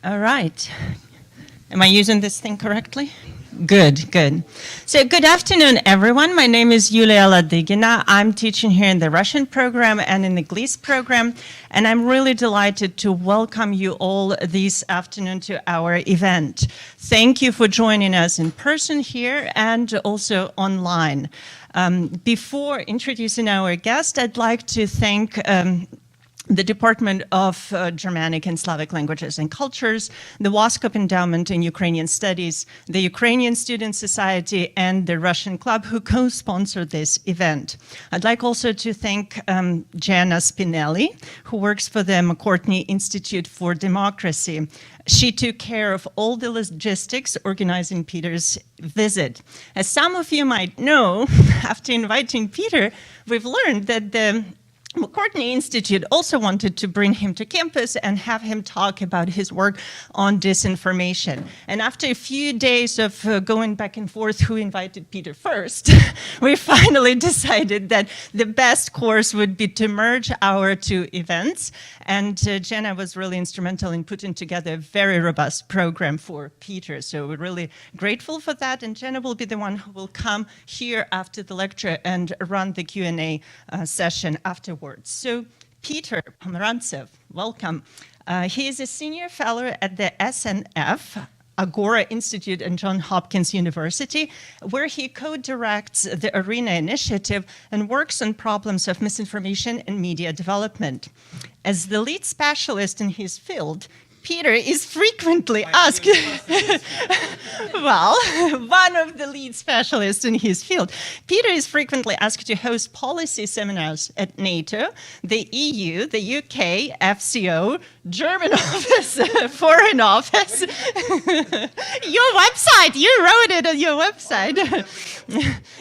All right. Am I using this thing correctly? Good, good. So good afternoon, everyone. My name is Yulia Ladigina. I'm teaching here in the Russian program and in the English program, and I'm really delighted to welcome you all this afternoon to our event. Thank you for joining us in person here and also online. Before introducing our guest, I'd like to thank the Department of Germanic and Slavic Languages and Cultures, the Woskop Endowment in Ukrainian Studies, the Ukrainian Student Society, and the Russian Club who co-sponsored this event. I'd like also to thank Jana Spinelli, who works for the McCourtney Institute for Democracy. She took care of all the logistics organizing Peter's visit. As some of you might know, after inviting Peter, we've learned that the McCourtney Institute also wanted to bring him to campus and have him talk about his work on disinformation. And after a few days of going back and forth who invited Peter first, we finally decided that the best course would be to merge our two events. And Jenna was really instrumental in putting together a very robust program for Peter. So we're really grateful for that. And Jenna will be the one who will come here after the lecture and run the Q&A session afterwards. So Peter Pomerantsev, welcome. He is a senior fellow at the SNF Agora Institute at Johns Hopkins University, where he co-directs the ARENA initiative and works on problems of misinformation and media development. As the lead specialist in his field, Peter is frequently asked, well, one of the lead specialists in his field. Peter is frequently asked to host policy seminars at NATO, the EU, the UK, FCO, German office, foreign office. Your website, you wrote it on your website.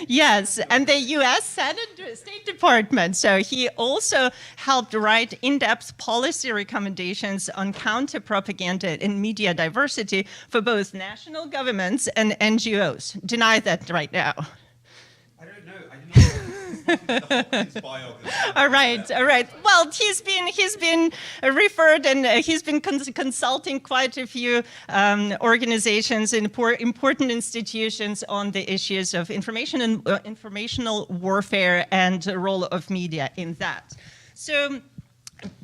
Yes, and the US State Department. So he also helped write in-depth policy recommendations on counter-propaganda and media diversity for both national governments and NGOs. Deny that right now. I don't know. I did not know the Hopkins biography. All right. Well, he's been referred and he's been consulting quite a few organizations and important institutions on the issues of information and informational warfare and the role of media in that. So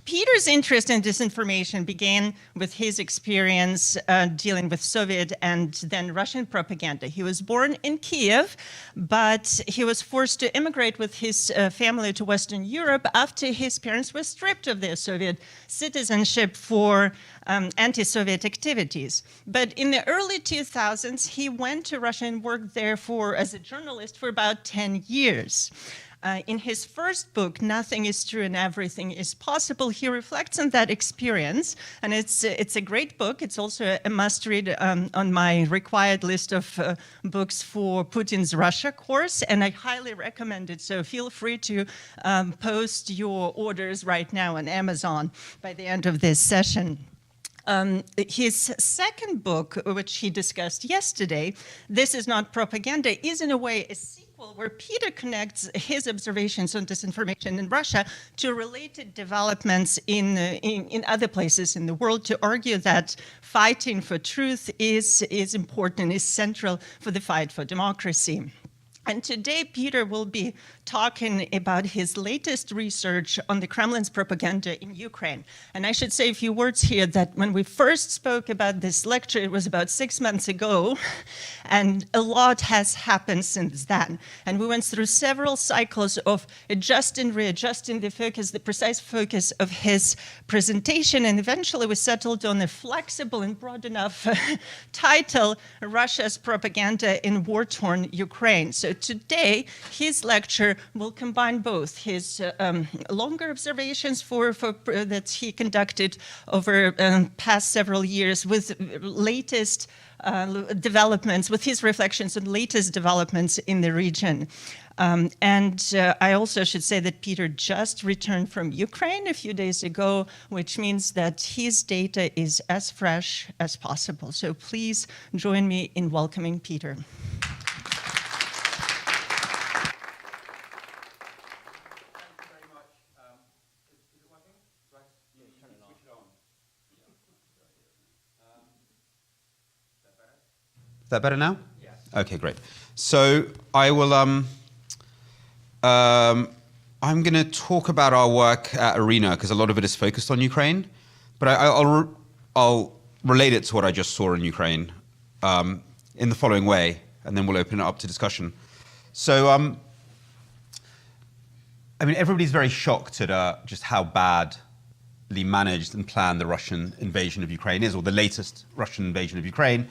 Peter's interest in disinformation began with his experience dealing with Soviet and then Russian propaganda. He was born in Kiev, but he was forced to immigrate with his family to Western Europe after his parents were stripped of their Soviet citizenship for anti-Soviet activities. But in the early 2000s, he went to Russia and worked there as a journalist for about 10 years. In his first book, Nothing is True and Everything is Possible, he reflects on that experience, and it's a great book. It's also a must-read on my required list of books for Putin's Russia course, and I highly recommend it, so feel free to post your orders right now on Amazon by the end of this session. His second book, which he discussed yesterday, This Is Not Propaganda, is in a way a sequel where Peter connects his observations on disinformation in Russia to related developments in other places in the world, to argue that fighting for truth is important, is central for the fight for democracy. And today, Peter will be talking about his latest research on the Kremlin's propaganda in Ukraine. And I should say a few words here that when we first spoke about this lecture, it was about 6 months ago, and a lot has happened since then. And we went through several cycles of adjusting, readjusting the focus, the precise focus of his presentation, and eventually we settled on a flexible and broad enough title, Russia's Propaganda in War-Torn Ukraine. So today, his lecture will combine both his longer observations that he conducted over past several years with latest developments, with his reflections on latest developments in the region. I also should say that Peter just returned from Ukraine a few days ago, which means that his data is as fresh as possible. So please join me in welcoming Peter. Is that better now? Yes. Okay, great. So I will, I'm going to talk about our work at ARENA because a lot of it is focused on Ukraine, but I'll relate it to what I just saw in Ukraine in the following way, and then we'll open it up to discussion. So, I mean, everybody's very shocked at just how badly managed and planned the Russian invasion of Ukraine is, or the latest Russian invasion of Ukraine.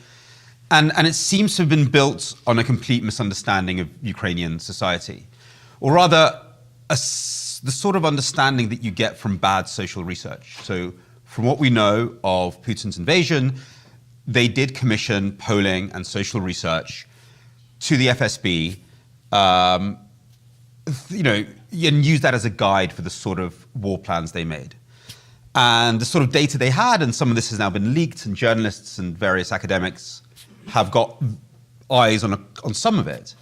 And it seems to have been built on a complete misunderstanding of Ukrainian society, or rather, the sort of understanding that you get from bad social research. So from what we know of Putin's invasion, they did commission polling and social research to the FSB, you know, and use that as a guide for the sort of war plans they made. And the sort of data they had, and some of this has now been leaked, and journalists and various academics have got eyes on some of it,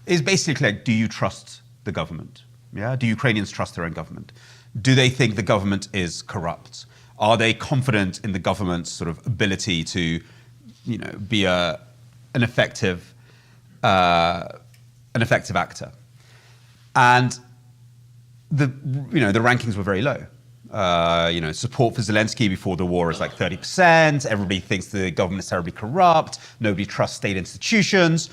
is basically like, do you trust the government? Yeah, do Ukrainians trust their own government? Do they think the government is corrupt? Are they confident in the government's sort of ability to, you know, be an effective actor? And the rankings were very low. You know, support for Zelensky before the war is like 30%. Everybody thinks the government is terribly corrupt. Nobody trusts state institutions.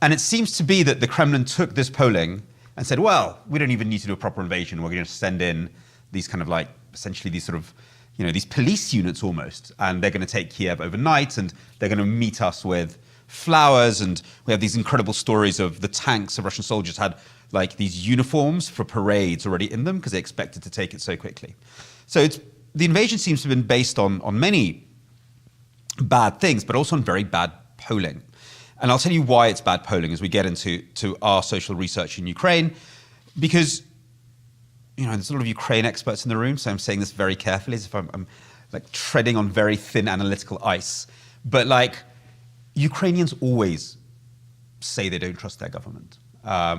And it seems to be that the Kremlin took this polling and said, well, we don't even need to do a proper invasion. We're going to send in these kind of like, essentially these sort of, you know, these police units almost. And they're going to take Kiev overnight, and they're going to meet us with flowers. And we have these incredible stories of the tanks of Russian soldiers had like these uniforms for parades already in them because they expected to take it so quickly. So the invasion seems to have been based on many bad things, but also on very bad polling. And I'll tell you why it's bad polling as we get into our social research in Ukraine, because, you know, there's a lot of Ukraine experts in the room, so I'm saying this very carefully as if I'm like treading on very thin analytical ice. But like, Ukrainians always say they don't trust their government.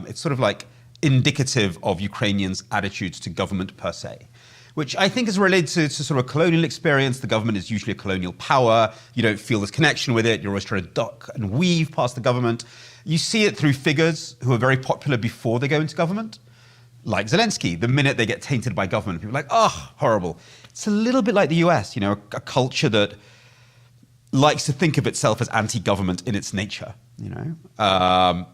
It's sort of like indicative of Ukrainians' attitudes to government per se, which I think is related to sort of a colonial experience. The government is usually a colonial power. You don't feel this connection with it. You're always trying to duck and weave past the government. You see it through figures who are very popular before they go into government, like Zelensky. The minute they get tainted by government, people are like, oh, horrible. It's a little bit like the US, you know, a culture that likes to think of itself as anti-government in its nature, you know.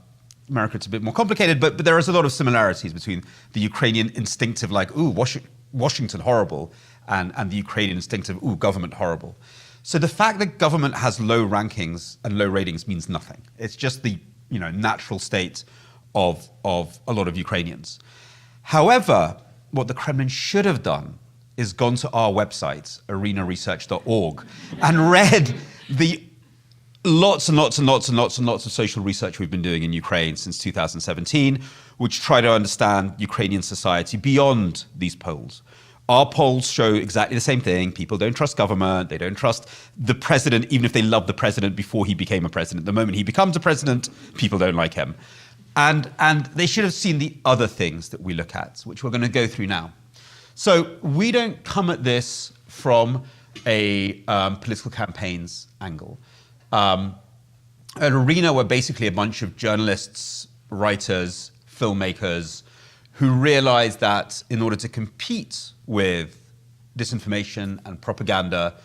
America, it's a bit more complicated, but there is a lot of similarities between the Ukrainian instinctive, like, ooh, Washington horrible, and the Ukrainian instinctive, ooh, government horrible. So the fact that government has low rankings and low ratings means nothing. It's just the, you know, natural state of a lot of Ukrainians. However, what the Kremlin should have done is gone to our website, arenaresearch.org, and read the lots and lots and lots and lots and lots of social research we've been doing in Ukraine since 2017, which try to understand Ukrainian society beyond these polls. Our polls show exactly the same thing. People don't trust government. They don't trust the president, even if they love the president before he became a president. The moment he becomes a president, people don't like him. And they should have seen the other things that we look at, which we're going to go through now. So we don't come at this from a political campaigns angle. At ARENA, we're basically a bunch of journalists, writers, filmmakers who realized that in order to compete with disinformation and propaganda,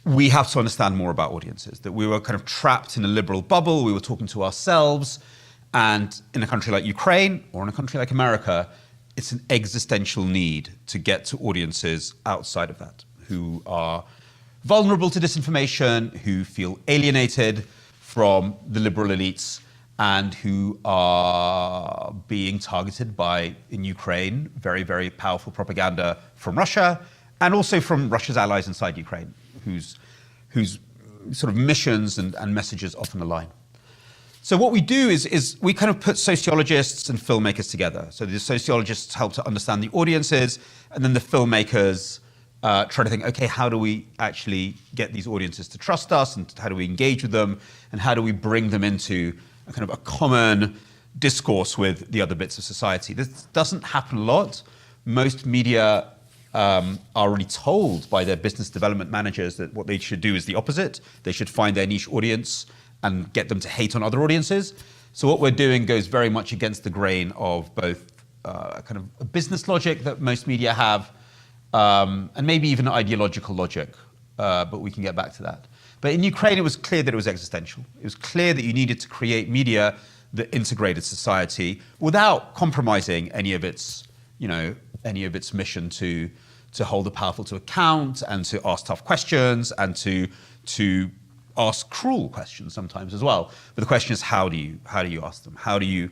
we have to understand more about audiences, that we were kind of trapped in a liberal bubble. We were talking to ourselves. And in a country like Ukraine or in a country like America, it's an existential need to get to audiences outside of that, who are vulnerable to disinformation, who feel alienated from the liberal elites, and who are being targeted by, in Ukraine, very, very powerful propaganda from Russia, and also from Russia's allies inside Ukraine, whose sort of missions and messages often align. So what we do is we kind of put sociologists and filmmakers together. So the sociologists help to understand the audiences, and then the filmmakers try to think, okay, how do we actually get these audiences to trust us, and how do we engage with them, and how do we bring them into a kind of a common discourse with the other bits of society? This doesn't happen a lot. Most media are already told by their business development managers that what they should do is the opposite. They should find their niche audience and get them to hate on other audiences. So what we're doing goes very much against the grain of both kind of a business logic that most media have, and maybe even ideological logic, but we can get back to that. But in Ukraine, it was clear that it was existential. It was clear that you needed to create media that integrated society without compromising any of its mission to hold the powerful to account and to ask tough questions and to ask cruel questions sometimes as well. But the question is, how do you ask them? How do you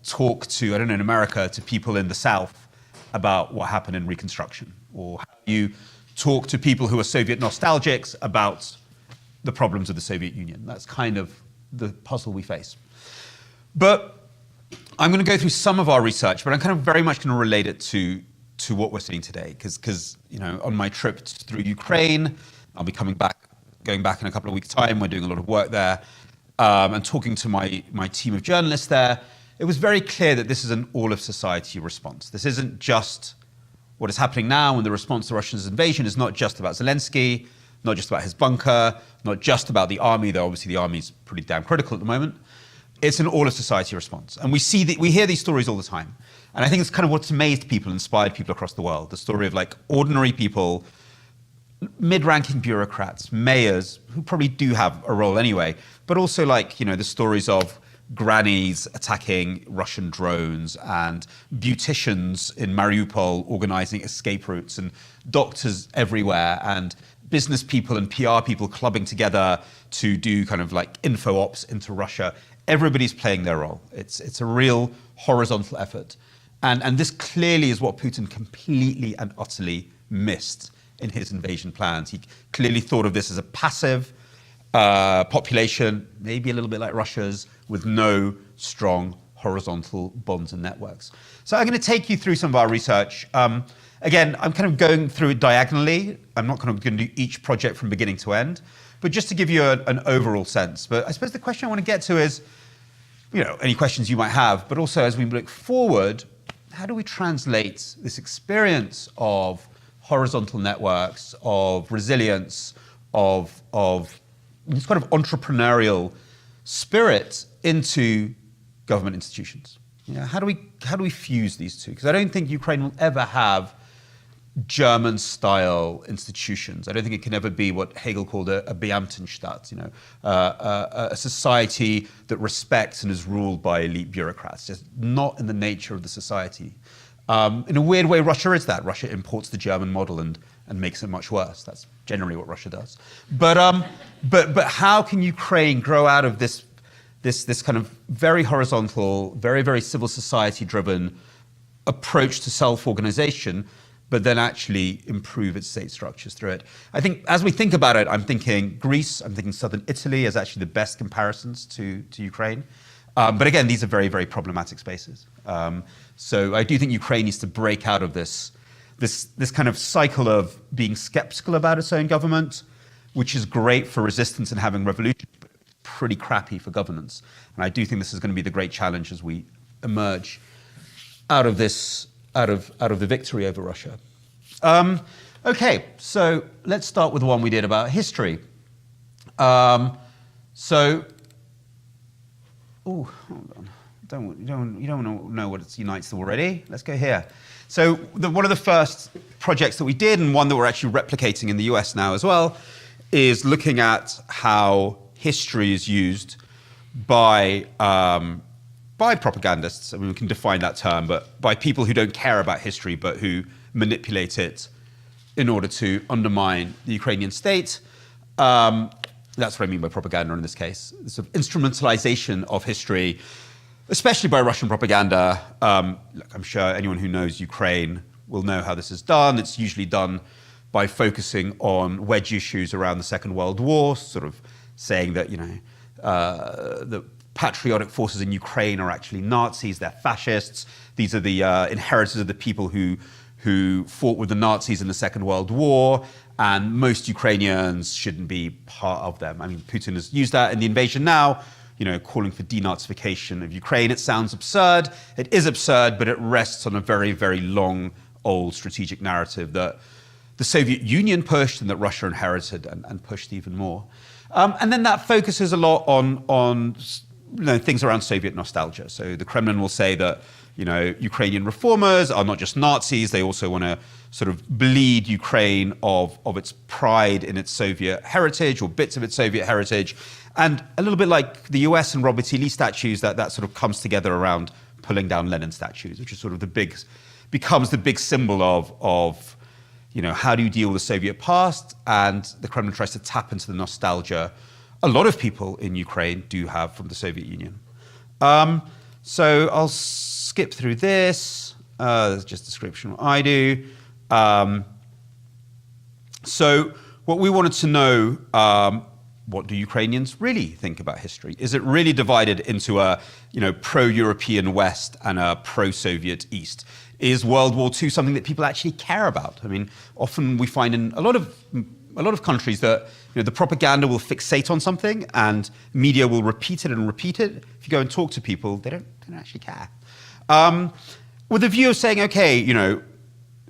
talk to, in America, to people in the South about what happened in Reconstruction? Or how do you talk to people who are Soviet nostalgics about the problems of the Soviet Union? That's kind of the puzzle we face. But I'm going to go through some of our research, but I'm kind of very much going to relate it to what we're seeing today. Because on my trip through Ukraine, I'll be going back in a couple of weeks' time. We're doing a lot of work there. And talking to my team of journalists there, it was very clear that this is an all-of-society response. This isn't just what is happening now, and the response to Russia's invasion is not just about Zelensky, not just about his bunker, not just about the army, though obviously the army is pretty damn critical at the moment. It's an all-of-society response. And we hear these stories all the time. And I think it's kind of what's amazed people, inspired people across the world. The story of like ordinary people, mid-ranking bureaucrats, mayors, who probably do have a role anyway, but also like, the stories of grannies attacking Russian drones and beauticians in Mariupol organizing escape routes and doctors everywhere and business people and PR people clubbing together to do kind of like info ops into Russia. Everybody's playing their role. It's a real horizontal effort. And this clearly is what Putin completely and utterly missed in his invasion plans. He clearly thought of this as a passive population, maybe a little bit like Russia's, with no strong horizontal bonds and networks. So I'm going to take you through some of our research. Again, I'm kind of going through it diagonally. I'm not going to do each project from beginning to end, but just to give you an overall sense. But I suppose the question I want to get to is, any questions you might have, but also as we look forward, how do we translate this experience of horizontal networks, of resilience, of this kind of entrepreneurial spirit into government institutions? How do we fuse these two? Because I don't think Ukraine will ever have German-style institutions. I don't think it can ever be what Hegel called a Beamtenstaat, a society that respects and is ruled by elite bureaucrats. Just not in the nature of the society. In a weird way, Russia is that. Russia imports the German model and makes it much worse. That's generally what Russia does. But how can Ukraine grow out of this kind of very horizontal, very, very civil society-driven approach to self-organization, but then actually improve its state structures through it? I think as we think about it, I'm thinking Greece, I'm thinking southern Italy as actually the best comparisons to Ukraine. But again, these are very, very problematic spaces. So I do think Ukraine needs to break out of this kind of cycle of being skeptical about its own government, which is great for resistance and having revolution, but pretty crappy for governance. And I do think this is going to be the great challenge as we emerge out of the victory over Russia. Okay, so let's start with the one we did about history. Hold on. You don't know what unites them already. Let's go here. So one of the first projects that we did, and one that we're actually replicating in the US now as well, is looking at how history is used by propagandists. I mean, we can define that term, but by people who don't care about history, but who manipulate it in order to undermine the Ukrainian state. That's what I mean by propaganda in this case. The sort of instrumentalization of history, especially by Russian propaganda. Look, I'm sure anyone who knows Ukraine will know how this is done. It's usually done by focusing on wedge issues around the Second World War, sort of saying that, the patriotic forces in Ukraine are actually Nazis, they're fascists. These are the inheritors of the people who fought with the Nazis in the Second World War, and most Ukrainians shouldn't be part of them. I mean, Putin has used that in the invasion now, calling for denazification of Ukraine. It sounds absurd. It is absurd, but it rests on a very, very long, old strategic narrative that the Soviet Union pushed and that Russia inherited and pushed even more. And then that focuses a lot on things around Soviet nostalgia. So the Kremlin will say that Ukrainian reformers are not just Nazis, they also want to sort of bleed Ukraine of its pride in its Soviet heritage or bits of its Soviet heritage. And a little bit like the US and Robert E. Lee statues, that sort of comes together around pulling down Lenin statues, which is sort of becomes the big symbol of how do you deal with the Soviet past? And the Kremlin tries to tap into the nostalgia a lot of people in Ukraine do have from the Soviet Union. So I'll skip through this. There's just a description of what I do. So what we wanted to know, what do Ukrainians really think about history? Is it really divided into a pro-European West and a pro-Soviet East? Is World War II something that people actually care about? I mean, often we find in a lot of countries that the propaganda will fixate on something and media will repeat it and repeat it. If you go and talk to people, they don't actually care. With the view of saying, okay,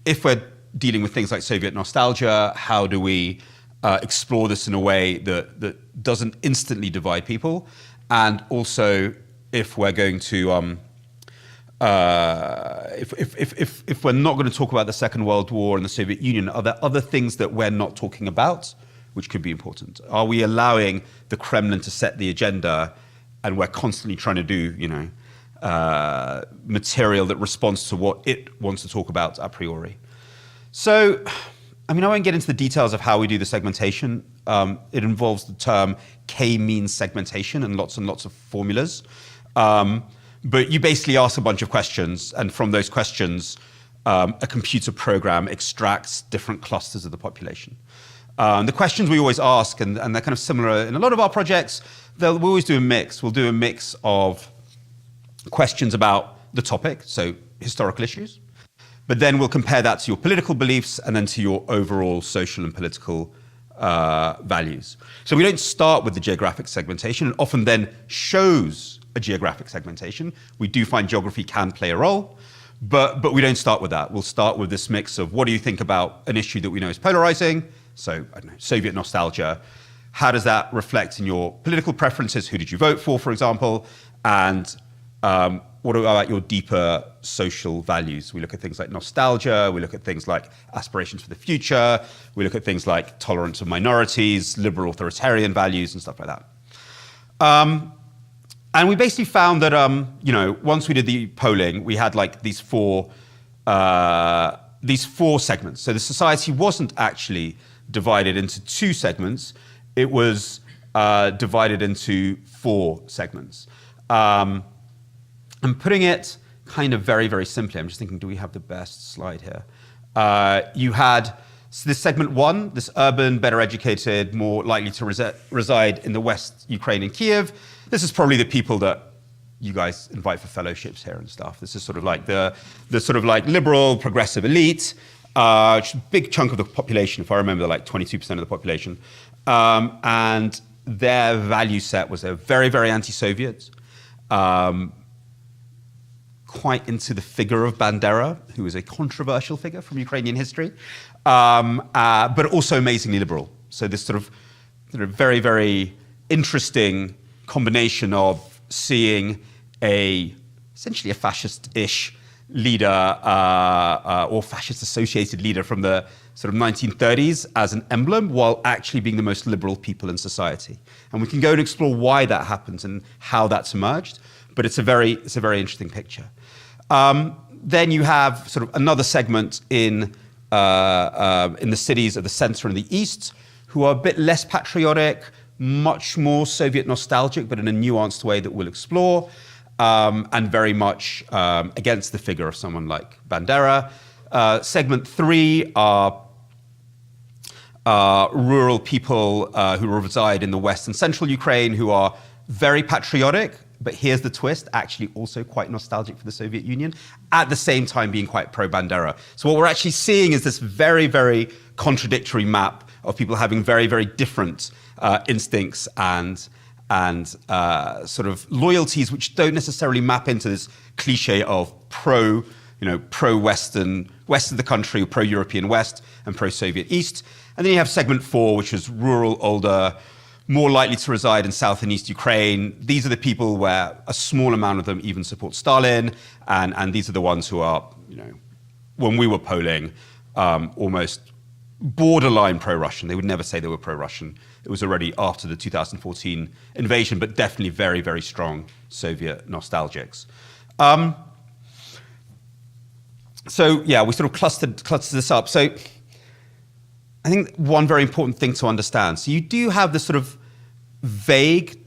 if we're dealing with things like Soviet nostalgia, how do we explore this in a way that doesn't instantly divide people? And also, if we're going to if we're not going to talk about the Second World War and the Soviet Union, are there other things that we're not talking about which could be important? Are we allowing the Kremlin to set the agenda and we're constantly trying to do, material that responds to what it wants to talk about a priori? So, I won't get into the details of how we do the segmentation. It involves the term k-means segmentation and lots of formulas. But you basically ask a bunch of questions, and from those questions, a computer program extracts different clusters of the population. The questions we always ask, and they're kind of similar in a lot of our projects, we always do a mix. We'll do a mix of questions about the topic, so historical issues, but then we'll compare that to your political beliefs and then to your overall social and political values. So we don't start with the geographic segmentation. It often then shows a geographic segmentation. We do find geography can play a role, but we don't start with that. We'll start with this mix of what do you think about an issue that we know is polarizing? So, I don't know, Soviet nostalgia. How does that reflect in your political preferences? Who did you vote for example? And what about your deeper social values? We look at things like nostalgia. We look at things like aspirations for the future. We look at things like tolerance of minorities, liberal authoritarian values, and stuff like that. And we basically found that, once we did the polling, we had like these four segments. So the society wasn't actually divided into two segments. It was divided into four segments. I'm putting it kind of very, very simply. I'm just thinking, do we have the best slide here? You had this segment one, this urban, better educated, more likely to reside in the West Ukraine and Kiev. This is probably the people that you guys invite for fellowships here and stuff. This is sort of like the sort of like liberal, progressive elite, big chunk of the population, if I remember, like 22% of the population. And their value set was they're very, very anti-Soviet, quite into the figure of Bandera, who is a controversial figure from Ukrainian history, but also amazingly liberal. So this sort of very, very interesting combination of seeing essentially a fascist-ish leader or fascist-associated leader from the sort of 1930s as an emblem, while actually being the most liberal people in society. And we can go and explore why that happens and how that's emerged. But it's a very interesting picture. Then you have sort of another segment in the cities of the center and the east, who are a bit less patriotic, much more Soviet nostalgic, but in a nuanced way that we'll explore, and very much against the figure of someone like Bandera. Segment three are rural people who reside in the west and central Ukraine, who are very patriotic, but here's the twist, actually also quite nostalgic for the Soviet Union, at the same time being quite pro-Bandera. So what we're actually seeing is this very, very contradictory map of people having very, very different instincts and and sort of loyalties which don't necessarily map into this cliche of pro-Western West of the country, pro-European West and pro-Soviet East. And then you have segment 4, which is rural, older, more likely to reside in South and East Ukraine. These are the people where a small amount of them even support Stalin, and these are the ones who are, when we were polling, almost borderline pro-Russian. They would never say they were pro-Russian. It was already after the 2014 invasion, but definitely very, very strong Soviet nostalgics. So yeah, we sort of clustered this up. So I think one very important thing to understand. So you do have this sort of vague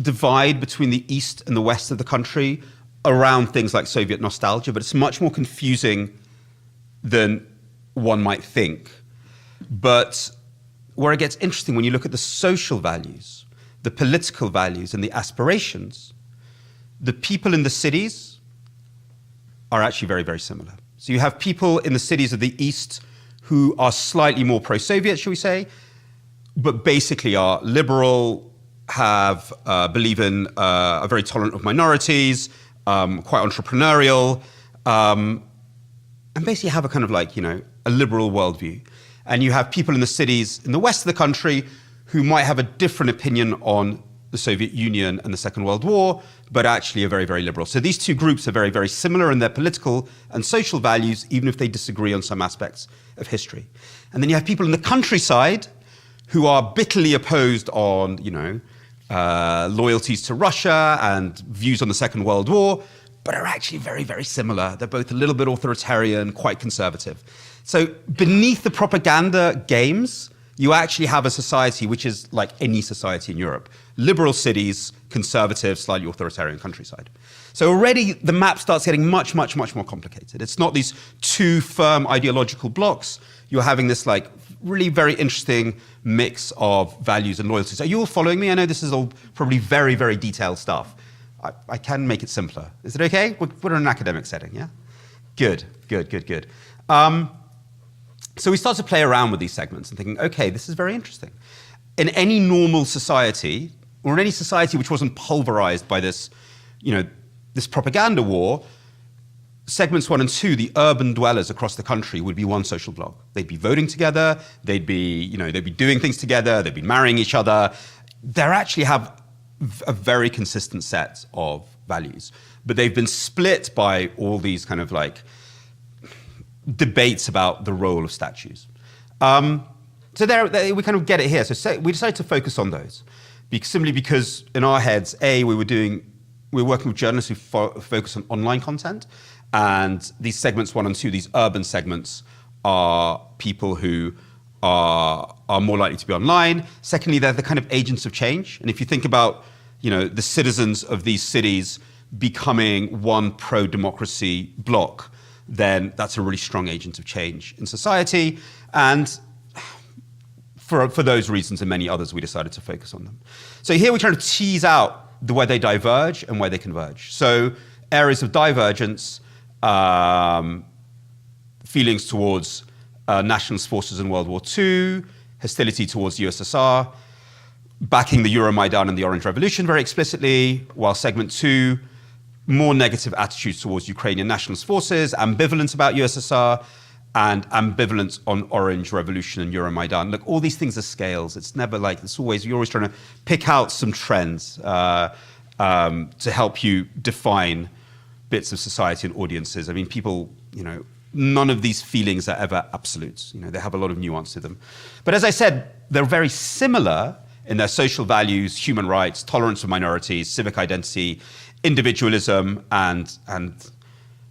divide between the East and the West of the country around things like Soviet nostalgia, but it's much more confusing than one might think. But where it gets interesting, when you look at the social values, the political values, and the aspirations, the people in the cities are actually very, very similar. So you have people in the cities of the East who are slightly more pro-Soviet, shall we say, but basically are liberal, believe in, are very tolerant of minorities, quite entrepreneurial, and basically have a kind of like, a liberal worldview. And you have people in the cities in the west of the country who might have a different opinion on the Soviet Union and the Second World War, but actually are very, very liberal. So these two groups are very, very similar in their political and social values, even if they disagree on some aspects of history. And then you have people in the countryside who are bitterly opposed on, loyalties to Russia and views on the Second World War, but are actually very, very similar. They're both a little bit authoritarian, quite conservative. So beneath the propaganda games, you actually have a society which is like any society in Europe. Liberal cities, conservative, slightly authoritarian countryside. So already the map starts getting much, much, much more complicated. It's not these two firm ideological blocks. You're having this like really very interesting mix of values and loyalties. Are you all following me? I know this is all probably very, very detailed stuff. I can make it simpler. Is it okay? We're in an academic setting, yeah? Good. So we start to play around with these segments and thinking, okay, this is very interesting. In any normal society, or in any society which wasn't pulverized by this, this propaganda war, segments 1 and 2, the urban dwellers across the country, would be one social bloc. They'd be voting together, they'd be doing things together, they'd be marrying each other. They actually have a very consistent set of values, but they've been split by all these kind of like debates about the role of statues. So there we kind of get it here. So we decided to focus on those, simply because in our heads, we were working with journalists who focus on online content, and these segments 1 and 2, these urban segments, are people who are more likely to be online. Secondly, they're the kind of agents of change. And if you think about, the citizens of these cities becoming one pro-democracy bloc, then that's a really strong agent of change in society. And for those reasons and many others, we decided to focus on them. So here we're trying to tease out where they diverge and where they converge. So areas of divergence, feelings towards nationalist forces in World War II, hostility towards USSR, backing the Euromaidan and the Orange Revolution very explicitly, while segment 2, more negative attitudes towards Ukrainian nationalist forces, ambivalence about USSR, and ambivalence on Orange Revolution and Euromaidan. Look, all these things are scales. It's never like, you're always trying to pick out some trends to help you define bits of society and audiences. I mean, people, none of these feelings are ever absolutes. They have a lot of nuance to them. But as I said, they're very similar in their social values, human rights, tolerance of minorities, civic identity, individualism, and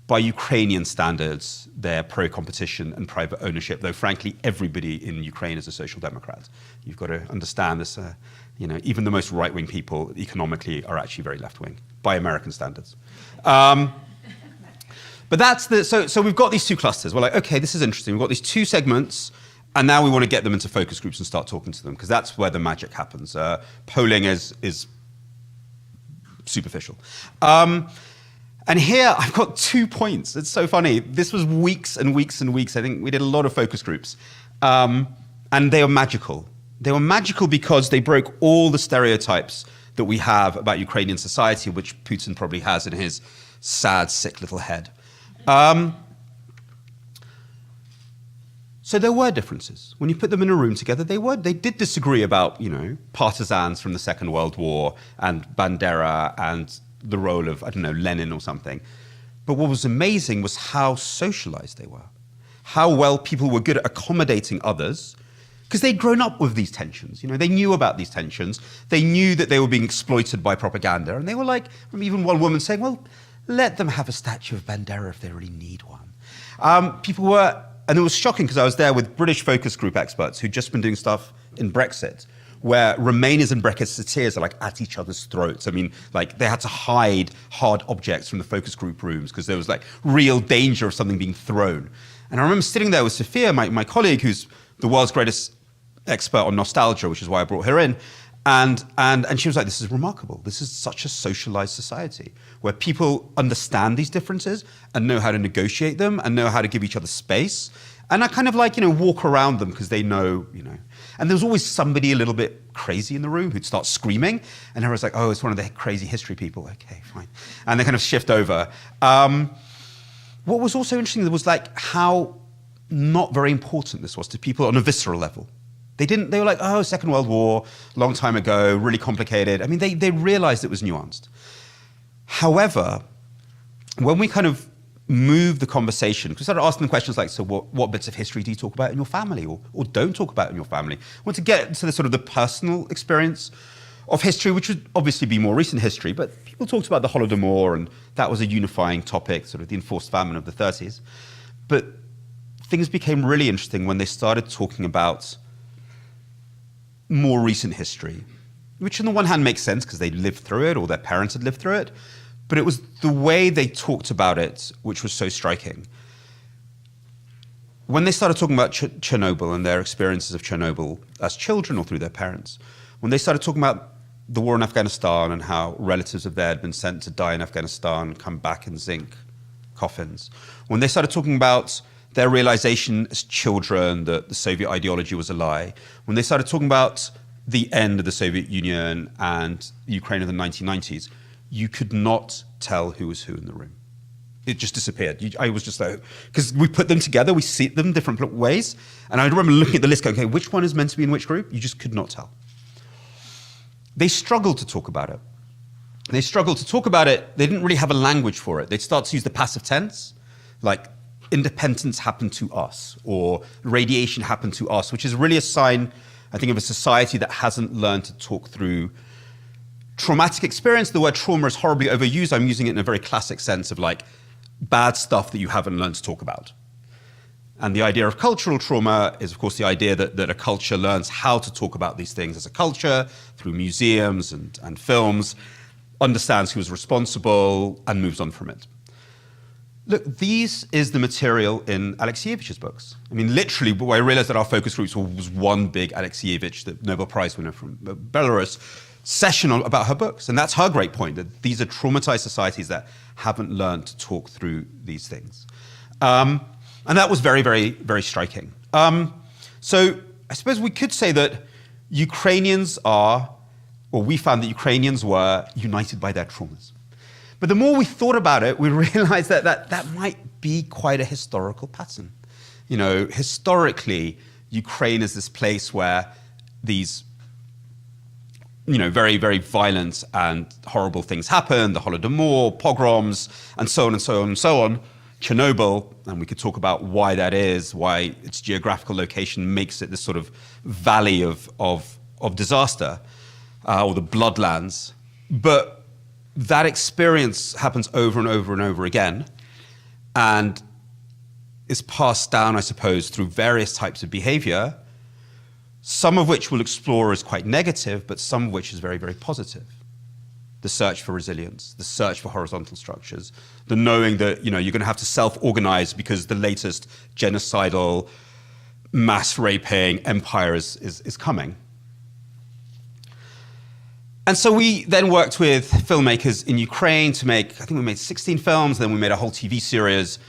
by Ukrainian standards, they're pro-competition and private ownership, though frankly, everybody in Ukraine is a social democrat. You've got to understand this, even the most right-wing people economically are actually very left-wing by American standards. But so we've got these two clusters. We're like, okay, this is interesting. We've got these two segments, and now we want to get them into focus groups and start talking to them, because that's where the magic happens. Polling is superficial. And here I've got 2 points. It's so funny. This was weeks and weeks and weeks. I think we did a lot of focus groups. And they are magical. They were magical because they broke all the stereotypes that we have about Ukrainian society, which Putin probably has in his sad, sick little head. So there were differences. When you put them in a room together, they did disagree about, partisans from the Second World War and Bandera and the role of, Lenin or something. But what was amazing was how socialized they were, how well people were good at accommodating others, because they'd grown up with these tensions. They knew about these tensions. They knew that they were being exploited by propaganda. And they were like, even one woman saying, well, let them have a statue of Bandera if they really need one. And it was shocking because I was there with British focus group experts who'd just been doing stuff in Brexit, where Remainers and Brexiteers are at each other's throats. They had to hide hard objects from the focus group rooms because there was real danger of something being thrown. And I remember sitting there with Sophia, my colleague, who's the world's greatest expert on nostalgia, which is why I brought her in. And she was like, this is remarkable. This is such a socialized society where people understand these differences and know how to negotiate them and know how to give each other space. And I kind of walk around them because they know. And there was always somebody a little bit crazy in the room who'd start screaming. And everyone's like, oh, it's one of the crazy history people. Okay, fine. And they kind of shift over. What was also interesting was how not very important this was to people on a visceral level. They were like, oh, Second World War, long time ago, really complicated. They realized it was nuanced. However, when we kind of moved the conversation, we started asking them questions like, so what bits of history do you talk about in your family or don't talk about in your family? I want to get to the sort of the personal experience of history, which would obviously be more recent history, but people talked about the Holodomor, and that was a unifying topic, sort of the enforced famine of the 30s. But things became really interesting when they started talking about more recent history, which on the one hand makes sense because they lived through it or their parents had lived through it, but it was the way they talked about it which was so striking. When they started talking about Chernobyl and their experiences of Chernobyl as children or through their parents, when they started talking about the war in Afghanistan and how relatives of theirs had been sent to die in Afghanistan, come back in zinc coffins, when they started talking about their realization as children that the Soviet ideology was a lie, when they started talking about the end of the Soviet Union and Ukraine in the 1990s, you could not tell who was who in the room. It just disappeared. I was just like, because we put them together, we see them different ways, and I remember looking at the list going, okay, which one is meant to be in which group? You just could not tell. They struggled to talk about it. They didn't really have a language for it. They'd start to use the passive tense, like independence happened to us, or radiation happened to us, which is really a sign, I think, of a society that hasn't learned to talk through traumatic experience. The word trauma is horribly overused. I'm using it in a very classic sense of bad stuff that you haven't learned to talk about. And the idea of cultural trauma is, of course, the idea that a culture learns how to talk about these things as a culture through museums and films, understands who's responsible, and moves on from it. Look, this is the material in Alexievich's books. Literally, I realized that our focus groups was one big Alexievich, the Nobel Prize winner from Belarus, session about her books. And that's her great point, that these are traumatized societies that haven't learned to talk through these things. And that was very, very, very striking. So I suppose we could say that we found that Ukrainians were united by their traumas. But the more we thought about it, we realized that might be quite a historical pattern. Historically, Ukraine is this place where these, very, very violent and horrible things happen, the Holodomor, pogroms, and so on and so on and so on. Chernobyl, and we could talk about why that is, why its geographical location makes it this sort of valley of disaster, or the bloodlands. But that experience happens over and over and over again and is passed down, I suppose, through various types of behavior, some of which we'll explore as quite negative, but some of which is very, very positive. The search for resilience, the search for horizontal structures, the knowing that you're going to have to self-organize because the latest genocidal, mass-raping empire is coming. And so we then worked with filmmakers in Ukraine to make, I think we made 16 films, then we made a whole TV series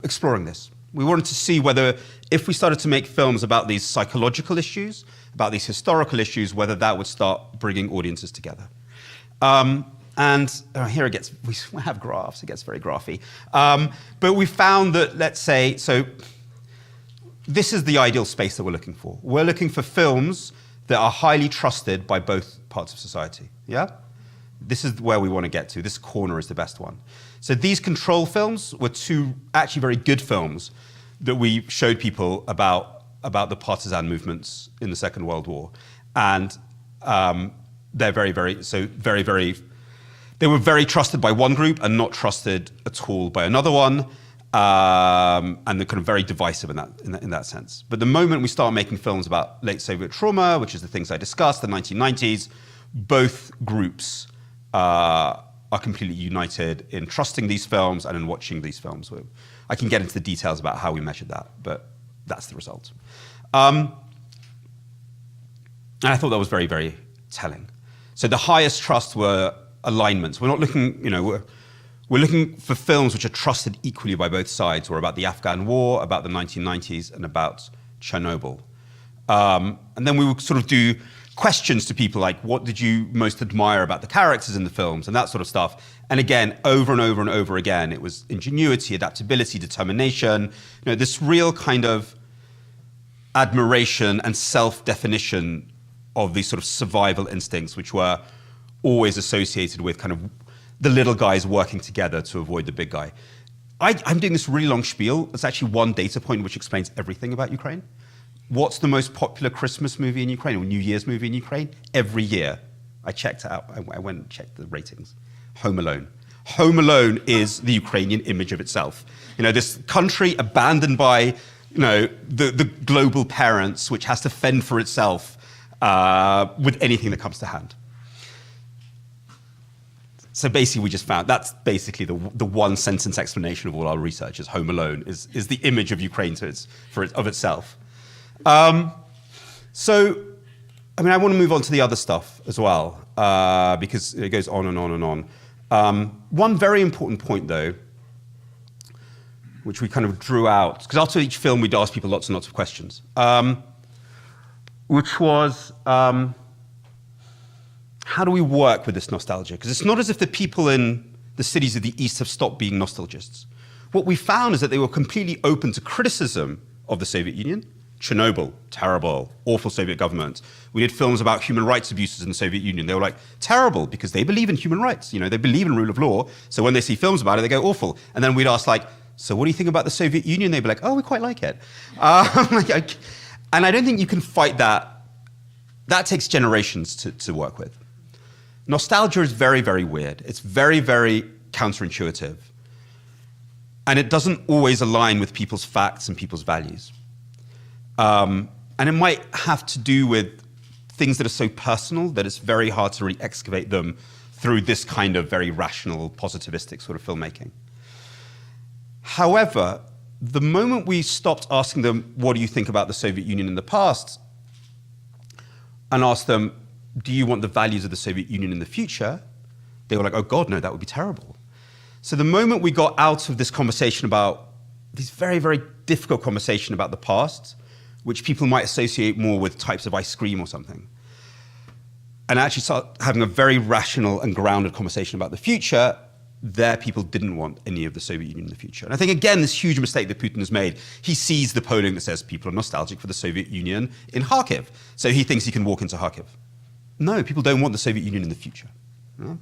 exploring this. We wanted to see whether, if we started to make films about these psychological issues, about these historical issues, whether that would start bringing audiences together. Here it gets, we have graphs, it gets very graphy. But we found that, let's say, so this is the ideal space that we're looking for. We're looking for films that are highly trusted by both parts of society, yeah? This is where we want to get to. This corner is the best one. So these control films were two actually very good films that we showed people about the partisan movements in the Second World War. And they're very, they were very trusted by one group and not trusted at all by another one. And they're kind of very divisive in that sense. But the moment we start making films about late Soviet trauma, which is the things I discussed, the 1990s, both groups are completely united in trusting these films and in watching these films. I can get into the details about how we measured that, but that's the result. And I thought that was very, very telling. So the highest trust were alignments. We're not looking, we're looking for films which are trusted equally by both sides, or about the Afghan war, about the 1990s, and about Chernobyl. And then we would sort of do questions to people like, what did you most admire about the characters in the films, and that sort of stuff. And again, over and over and over again, it was ingenuity, adaptability, determination, this real kind of admiration and self-definition of these sort of survival instincts, which were always associated with kind of the little guys working together to avoid the big guy. I'm doing this really long spiel. It's actually one data point which explains everything about Ukraine. What's the most popular Christmas movie in Ukraine, or New Year's movie in Ukraine? Every year. I checked it out. I went and checked the ratings. Home Alone. Home Alone is the Ukrainian image of itself. This country abandoned by, the global parents, which has to fend for itself with anything that comes to hand. So basically, we just found that's basically the one sentence explanation of all our research is Home Alone is the image of Ukraine of itself. So, I want to move on to the other stuff as well, because it goes on and on and on. One very important point, though, which we kind of drew out, because after each film we'd ask people lots and lots of questions, which was, how do we work with this nostalgia? Because it's not as if the people in the cities of the East have stopped being nostalgists. What we found is that they were completely open to criticism of the Soviet Union. Chernobyl, terrible, awful Soviet government. We did films about human rights abuses in the Soviet Union. They were like, terrible, because they believe in human rights. They believe in rule of law. So when they see films about it, they go, awful. And then we'd ask, like, so what do you think about the Soviet Union? They'd be like, oh, we quite like it. And I don't think you can fight that. That takes generations to work with. Nostalgia is very, very weird. It's very, very counterintuitive. And it doesn't always align with people's facts and people's values. And it might have to do with things that are so personal that it's very hard to really excavate them through this kind of very rational, positivistic sort of filmmaking. However, the moment we stopped asking them, what do you think about the Soviet Union in the past, and asked them, do you want the values of the Soviet Union in the future? They were like, oh God, no, that would be terrible. So the moment we got out of this conversation about, this very, very difficult conversation about the past, which people might associate more with types of ice cream or something, and actually start having a very rational and grounded conversation about the future, their people didn't want any of the Soviet Union in the future. And I think, again, this huge mistake that Putin has made, he sees the polling that says people are nostalgic for the Soviet Union in Kharkiv. So he thinks he can walk into Kharkiv. No, people don't want the Soviet Union in the future. No?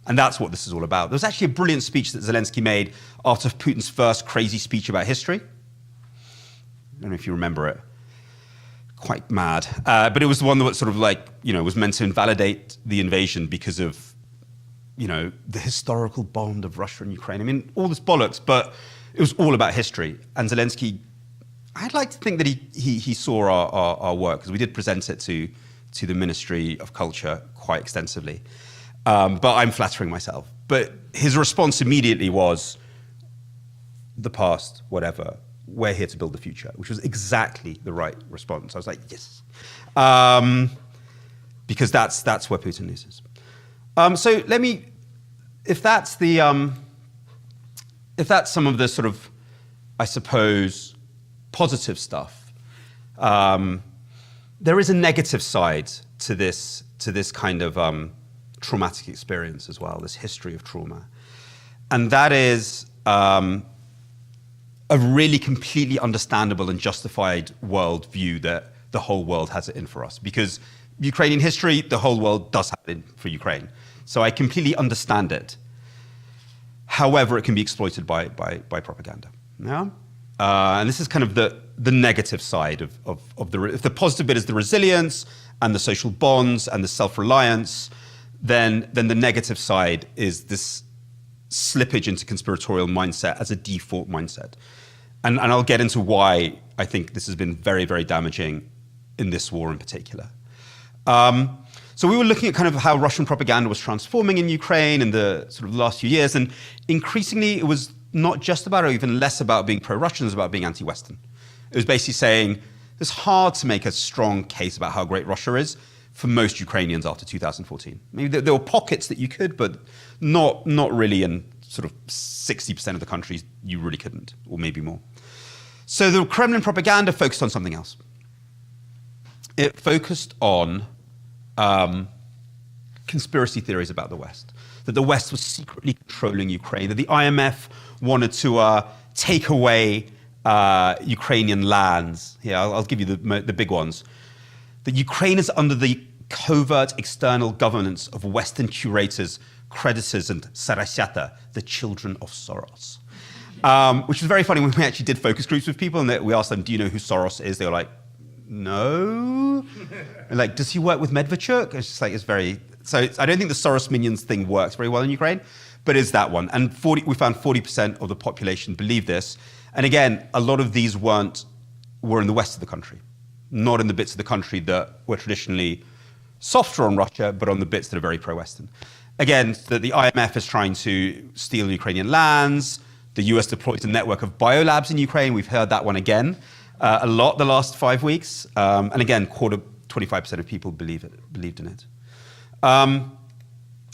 And that's what this is all about. There was actually a brilliant speech that Zelensky made after Putin's first crazy speech about history. I don't know if you remember it. Quite mad. But it was the one that sort of was meant to invalidate the invasion because of, the historical bond of Russia and Ukraine. All this bollocks, but it was all about history. And Zelensky, I'd like to think that he saw our work, because we did present it to the Ministry of Culture quite extensively. But I'm flattering myself. But his response immediately was, the past, whatever, we're here to build the future, which was exactly the right response. I was like, yes. Because that's where Putin loses. So let me, if that's some of the sort of, I suppose, positive stuff, there is a negative side to this kind of traumatic experience as well, this history of trauma. And that is a really completely understandable and justified worldview that the whole world has it in for us. Because Ukrainian history, the whole world does have it in for Ukraine. So I completely understand it. However, it can be exploited by propaganda. Yeah? And this is kind of the negative side of the positive bit is the resilience and the social bonds and the self-reliance. Then the negative side is this slippage into conspiratorial mindset as a default mindset. And I'll get into why I think this has been very, very damaging in this war in particular. So we were looking at kind of how Russian propaganda was transforming in Ukraine in the sort of last few years, and increasingly it was not just about or even less about being pro-Russian, it was about being anti-Western. It was basically saying it's hard to make a strong case about how great Russia is for most Ukrainians after 2014. Maybe there were pockets that you could, but not really in sort of 60% of the countries you really couldn't, or maybe more. So the Kremlin propaganda focused on something else. It focused on conspiracy theories about the West, that the West was secretly controlling Ukraine, that the IMF wanted to take away Ukrainian lands. Here, I'll give you the big ones. That Ukraine is under the covert external governance of Western curators, creditors, and Sarasyata, the children of Soros. Which was very funny when we actually did focus groups with people and we asked them, do you know who Soros is? They were like, no. And like, does he work with Medvedev? It's just like, it's very, so I don't think the Soros minions thing works very well in Ukraine, but it's that one. And we found 40% of the population believe this. And again, a lot of these were in the west of the country, not in the bits of the country that were traditionally softer on Russia, but on the bits that are very pro-Western. Again, the IMF is trying to steal Ukrainian lands. The US deploys a network of biolabs in Ukraine. We've heard that one again a lot the last 5 weeks. And again, 25% of people believed in it. And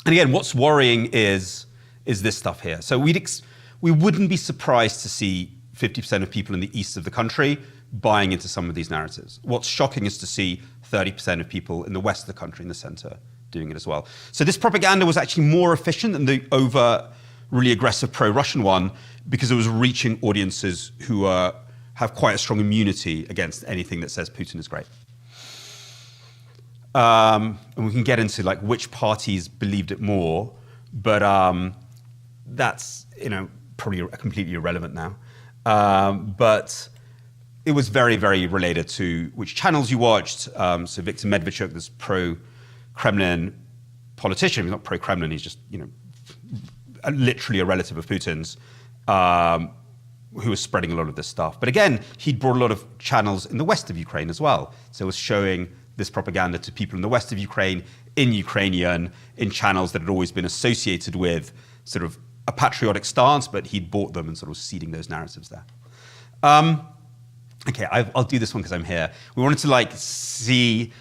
again, what's worrying is this stuff here. So we wouldn't be surprised to see 50% of people in the east of the country buying into some of these narratives. What's shocking is to see 30% of people in the west of the country, in the center, doing it as well. So this propaganda was actually more efficient than the overt, really aggressive pro-Russian one because it was reaching audiences who have quite a strong immunity against anything that says Putin is great. And we can get into like which parties believed it more, but that's probably completely irrelevant now. But it was very, very related to which channels you watched. So Viktor Medvedev, this pro-Kremlin politician, he's not pro-Kremlin, he's just literally a relative of Putin's, who was spreading a lot of this stuff. But again, he'd brought a lot of channels in the west of Ukraine as well. So it was showing this propaganda to people in the west of Ukraine, in Ukrainian, in channels that had always been associated with sort of a patriotic stance, but he'd bought them and sort of seeding those narratives there. Okay, I'll do this one because I'm here. We wanted to see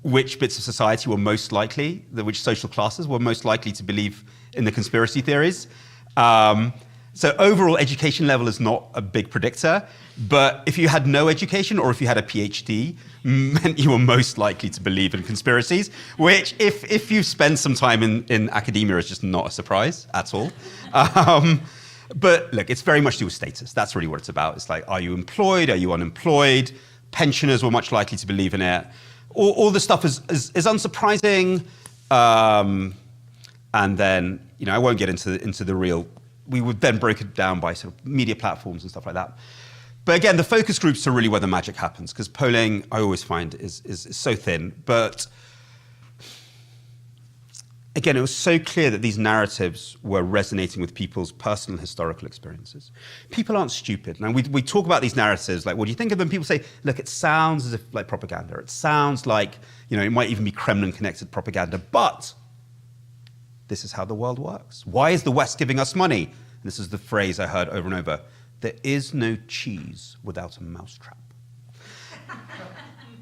which bits of society were most likely, which social classes were most likely to believe in the conspiracy theories. So overall education level is not a big predictor, but if you had no education or if you had a PhD, meant you were most likely to believe in conspiracies, which if you spend some time in academia is just not a surprise at all. But look, it's very much to do with status. That's really what it's about. It's like, are you employed? Are you unemployed? Pensioners were much likely to believe in it. All this stuff is unsurprising. And then, I won't get into the real, we would then break it down by sort of media platforms and stuff like that. But again, the focus groups are really where the magic happens, because polling, I always find, is so thin. But again, it was so clear that these narratives were resonating with people's personal historical experiences. People aren't stupid. Now, we talk about these narratives, like, what do you think of them? People say, look, it sounds as if like propaganda. It sounds like, it might even be Kremlin-connected propaganda. But this is how the world works. Why is the West giving us money? And this is the phrase I heard over and over. There is no cheese without a mousetrap.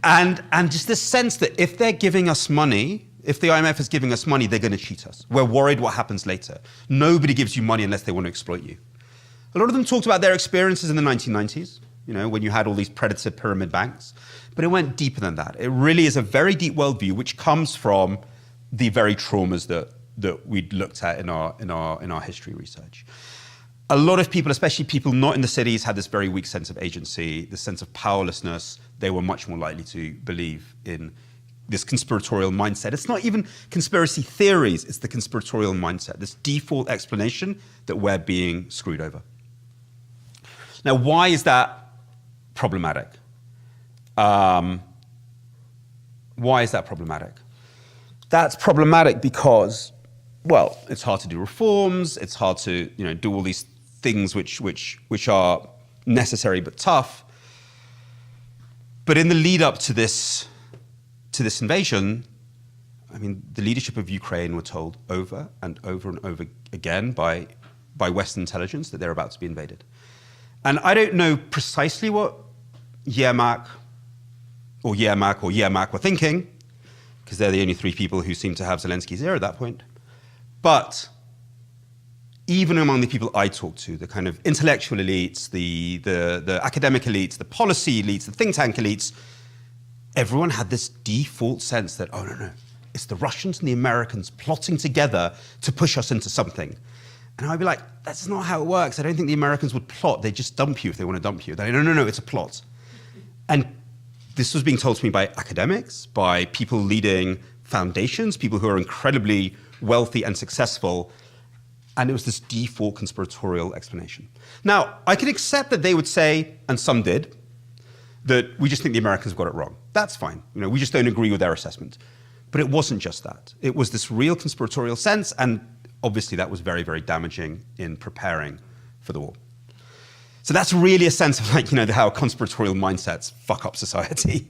and just this sense that if they're giving us money, if the IMF is giving us money, they're going to cheat us. We're worried what happens later. Nobody gives you money unless they want to exploit you. A lot of them talked about their experiences in the 1990s. when you had all these predator pyramid banks. But it went deeper than that. It really is a very deep worldview, which comes from the very traumas that we'd looked at in our history research. A lot of people, especially people not in the cities, had this very weak sense of agency, this sense of powerlessness. They were much more likely to believe in this conspiratorial mindset. It's not even conspiracy theories, it's the conspiratorial mindset, this default explanation that we're being screwed over. Now, why is that problematic? Why is that problematic? That's problematic because, well, it's hard to do reforms, it's hard to do all these things which are necessary but tough. But in the lead up to this invasion, I mean, the leadership of Ukraine were told over and over and over again by Western intelligence that they're about to be invaded. And I don't know precisely what Yermak were thinking, because they're the only three people who seem to have Zelensky's ear at that point. But even among the people I talked to, the kind of intellectual elites, the academic elites, the policy elites, the think tank elites, everyone had this default sense that, oh, no, it's the Russians and the Americans plotting together to push us into something. And I'd be like, that's not how it works. I don't think the Americans would plot. They just dump you if they want to dump you. They're like, no, it's a plot. And this was being told to me by academics, by people leading foundations, people who are incredibly wealthy and successful. And it was this default conspiratorial explanation. Now, I can accept that they would say, and some did, that we just think the Americans got it wrong. That's fine. We just don't agree with their assessment. But it wasn't just that. It was this real conspiratorial sense, and obviously that was very, very damaging in preparing for the war. So that's really a sense of how conspiratorial mindsets fuck up society.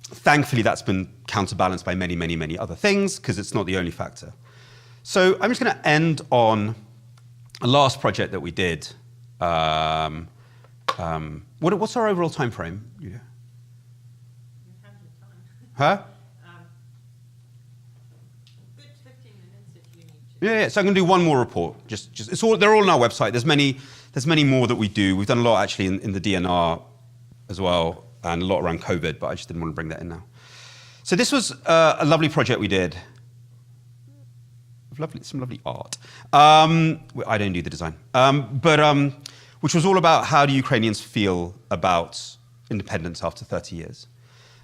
Thankfully, that's been counterbalanced by many, many, many other things, because it's not the only factor. So I'm just going to end on a last project that we did. What's our overall time frame? You have your time. Huh? Good 15 minutes if you need to. Yeah. So I'm going to do one more report. They're all on our website. There's many more that we do. We've done a lot actually in the DNR as well, and a lot around COVID, but I just didn't want to bring that in now. So this was a lovely project we did. Some lovely art. I don't do the design, which was all about how do Ukrainians feel about independence after 30 years.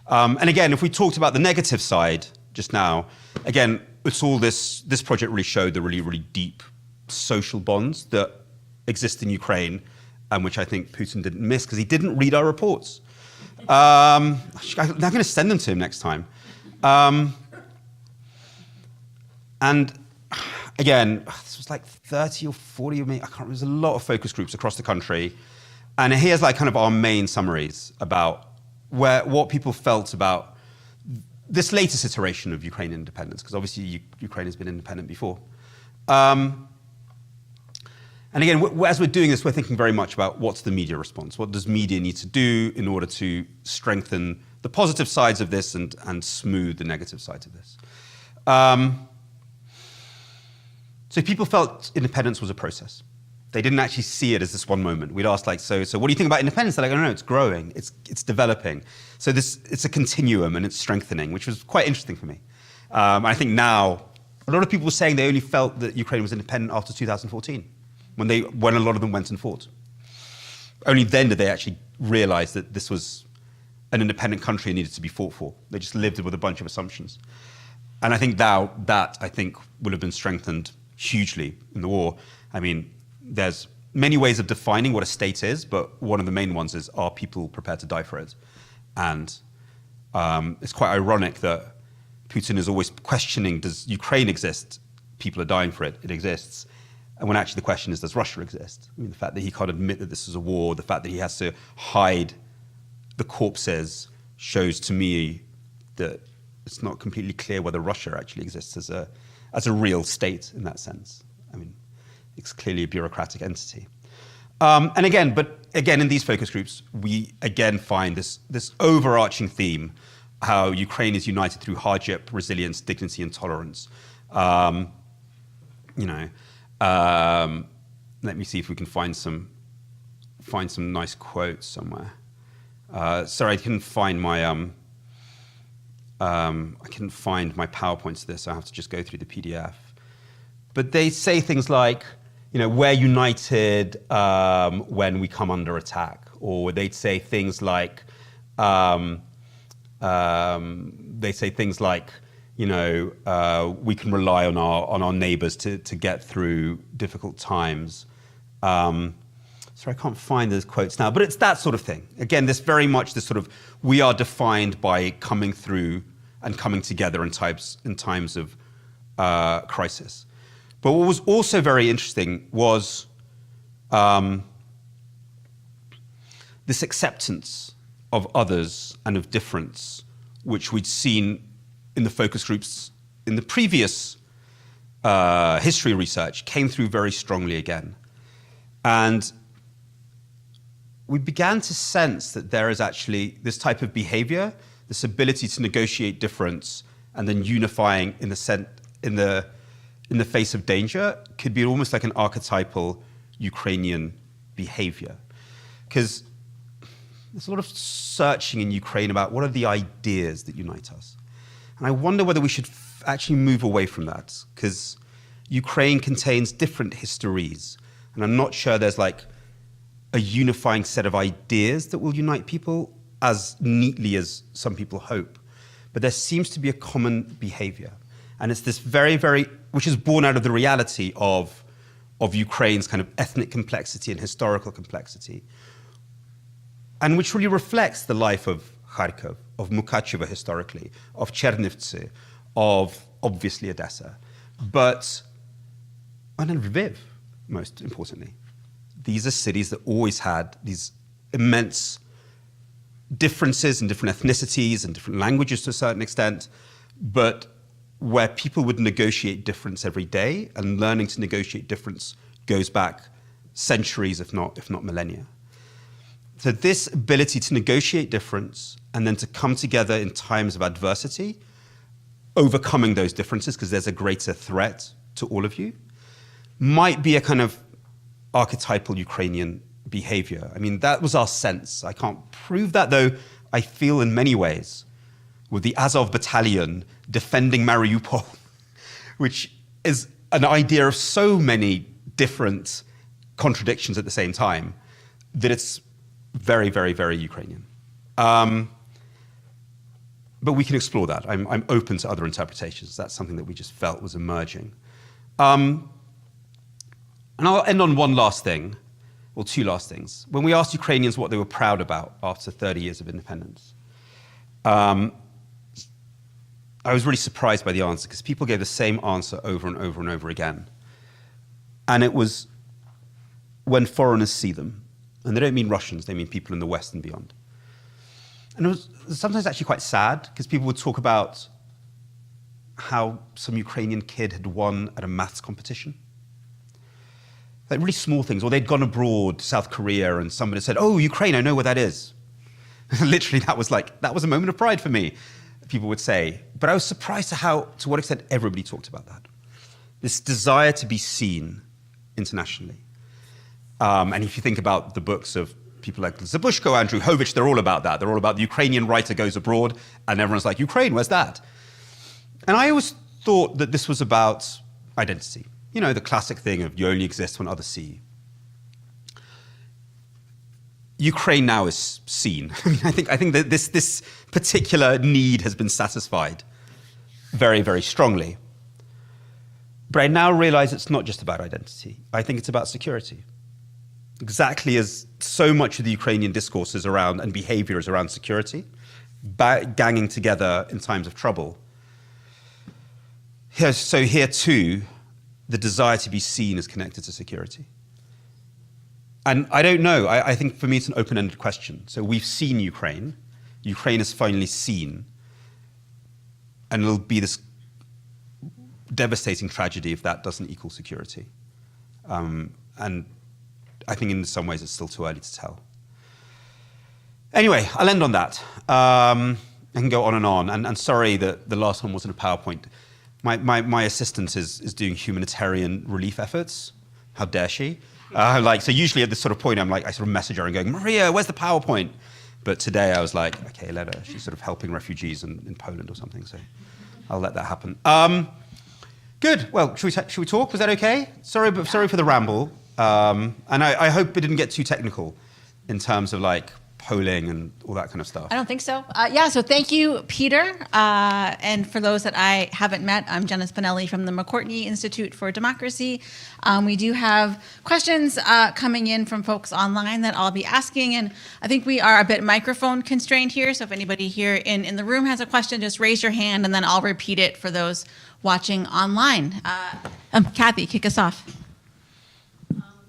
And again, if we talked about the negative side just now, again, it's all this project really showed the really, really deep social bonds that exist in Ukraine, and which I think Putin didn't miss because he didn't read our reports. I'm going to send them to him next time. And again, this was like 30 or 40 of me. I can't remember. There's a lot of focus groups across the country. And here's kind of our main summaries about what people felt about this latest iteration of Ukrainian independence, because obviously Ukraine has been independent before. And again, as we're doing this, we're thinking very much about what's the media response? What does media need to do in order to strengthen the positive sides of this and smooth the negative sides of this? So people felt independence was a process. They didn't actually see it as this one moment. We'd ask so what do you think about independence? They're like, no, it's growing, it's developing. So it's a continuum and it's strengthening, which was quite interesting for me. I think now, a lot of people were saying they only felt that Ukraine was independent after 2014, when a lot of them went and fought. Only then did they actually realize that this was an independent country and needed to be fought for. They just lived with a bunch of assumptions. And I think now that, would have been strengthened hugely in the war. I mean, there's many ways of defining what a state is, but one of the main ones is, are people prepared to die for it? And it's quite ironic that Putin is always questioning, does Ukraine exist? People are dying for it, it exists. And when actually the question is, does Russia exist? I mean, the fact that he can't admit that this is a war, the fact that he has to hide the corpses shows to me that it's not completely clear whether Russia actually exists as a real state in that sense. I mean, it's clearly a bureaucratic entity. And again, in these focus groups, we again find this overarching theme, how Ukraine is united through hardship, resilience, dignity, and tolerance. Let me see if we can find some find some nice quotes somewhere. Sorry, I couldn't find my PowerPoint to this, so I have to just go through the PDF. But they say things like, we're united when we come under attack, or they'd say things like, we can rely on our neighbors to get through difficult times. Sorry, I can't find those quotes now, but it's that sort of thing. Again, this sort of, we are defined by coming through and coming together in times of crisis. But what was also very interesting was this acceptance of others and of difference, which we'd seen in the focus groups in the previous history research, came through very strongly again. And we began to sense that there is actually this type of behavior, this ability to negotiate difference and then unifying in the face of danger, could be almost like an archetypal Ukrainian behavior. Because there's a lot of searching in Ukraine about what are the ideas that unite us. And I wonder whether we should actually move away from that, because Ukraine contains different histories. And I'm not sure there's like a unifying set of ideas that will unite people as neatly as some people hope. But there seems to be a common behavior. And it's this which is born out of the reality of Ukraine's kind of ethnic complexity and historical complexity, and which really reflects the life of Kharkov, of Mukachevo historically, of Chernivtsi, of obviously Odessa, and then Lviv, most importantly. These are cities that always had these immense differences in different ethnicities and different languages to a certain extent, but where people would negotiate difference every day, and learning to negotiate difference goes back centuries, if not millennia. So this ability to negotiate difference and then to come together in times of adversity, overcoming those differences because there's a greater threat to all of you, might be a kind of archetypal Ukrainian behavior. I mean, that was our sense. I can't prove that, though I feel in many ways with the Azov battalion defending Mariupol, which is an idea of so many different contradictions at the same time, that it's very, very, very Ukrainian. But we can explore that. I'm open to other interpretations. That's something that we just felt was emerging. And I'll end on one last thing, or two last things. When we asked Ukrainians what they were proud about after 30 years of independence, I was really surprised by the answer, because people gave the same answer over and over and over again. And it was when foreigners see them. And they don't mean Russians, they mean people in the West and beyond. And it was sometimes actually quite sad, because people would talk about how some Ukrainian kid had won at a maths competition. Like really small things. Or they'd gone abroad to South Korea and somebody said, "Oh, Ukraine, I know where that is." Literally, that was a moment of pride for me, people would say. But I was surprised to what extent everybody talked about that. This desire to be seen internationally. And if you think about the books of people like Zabushko, Andrew Hovich, they're all about that. They're all about the Ukrainian writer goes abroad, and everyone's like, Ukraine, where's that? And I always thought that this was about identity. You know, the classic thing of you only exist when others see you. Ukraine now is seen. I think that this particular need has been satisfied very, very strongly. But I now realize it's not just about identity. I think it's about security. Exactly as so much of the Ukrainian discourse is around, and behavior is around security, ganging together in times of trouble. So here too, the desire to be seen is connected to security. And I don't know, I think for me it's an open-ended question. So we've seen Ukraine. Ukraine is finally seen. And it'll be this devastating tragedy if that doesn't equal security. And I think in some ways it's still too early to tell. Anyway, I'll end on that. I can go on. And sorry that the last one wasn't a PowerPoint. My assistant is doing humanitarian relief efforts. How dare she? So usually at this sort of point, I sort of message her and going, Maria, where's the PowerPoint? But today I was like, okay, let her. She's sort of helping refugees in Poland or something, so I'll let that happen. Good. Well, should we talk? Was that okay? Sorry for the ramble. And I hope it didn't get too technical in terms of like polling and all that kind of stuff. I don't think so. So thank you, Peter. And for those that I haven't met, I'm Jenna Spinelli from the McCourtney Institute for Democracy. We do have questions coming in from folks online that I'll be asking. And I think we are a bit microphone constrained here. So if anybody here in the room has a question, just raise your hand and then I'll repeat it for those watching online. Kathy, kick us off.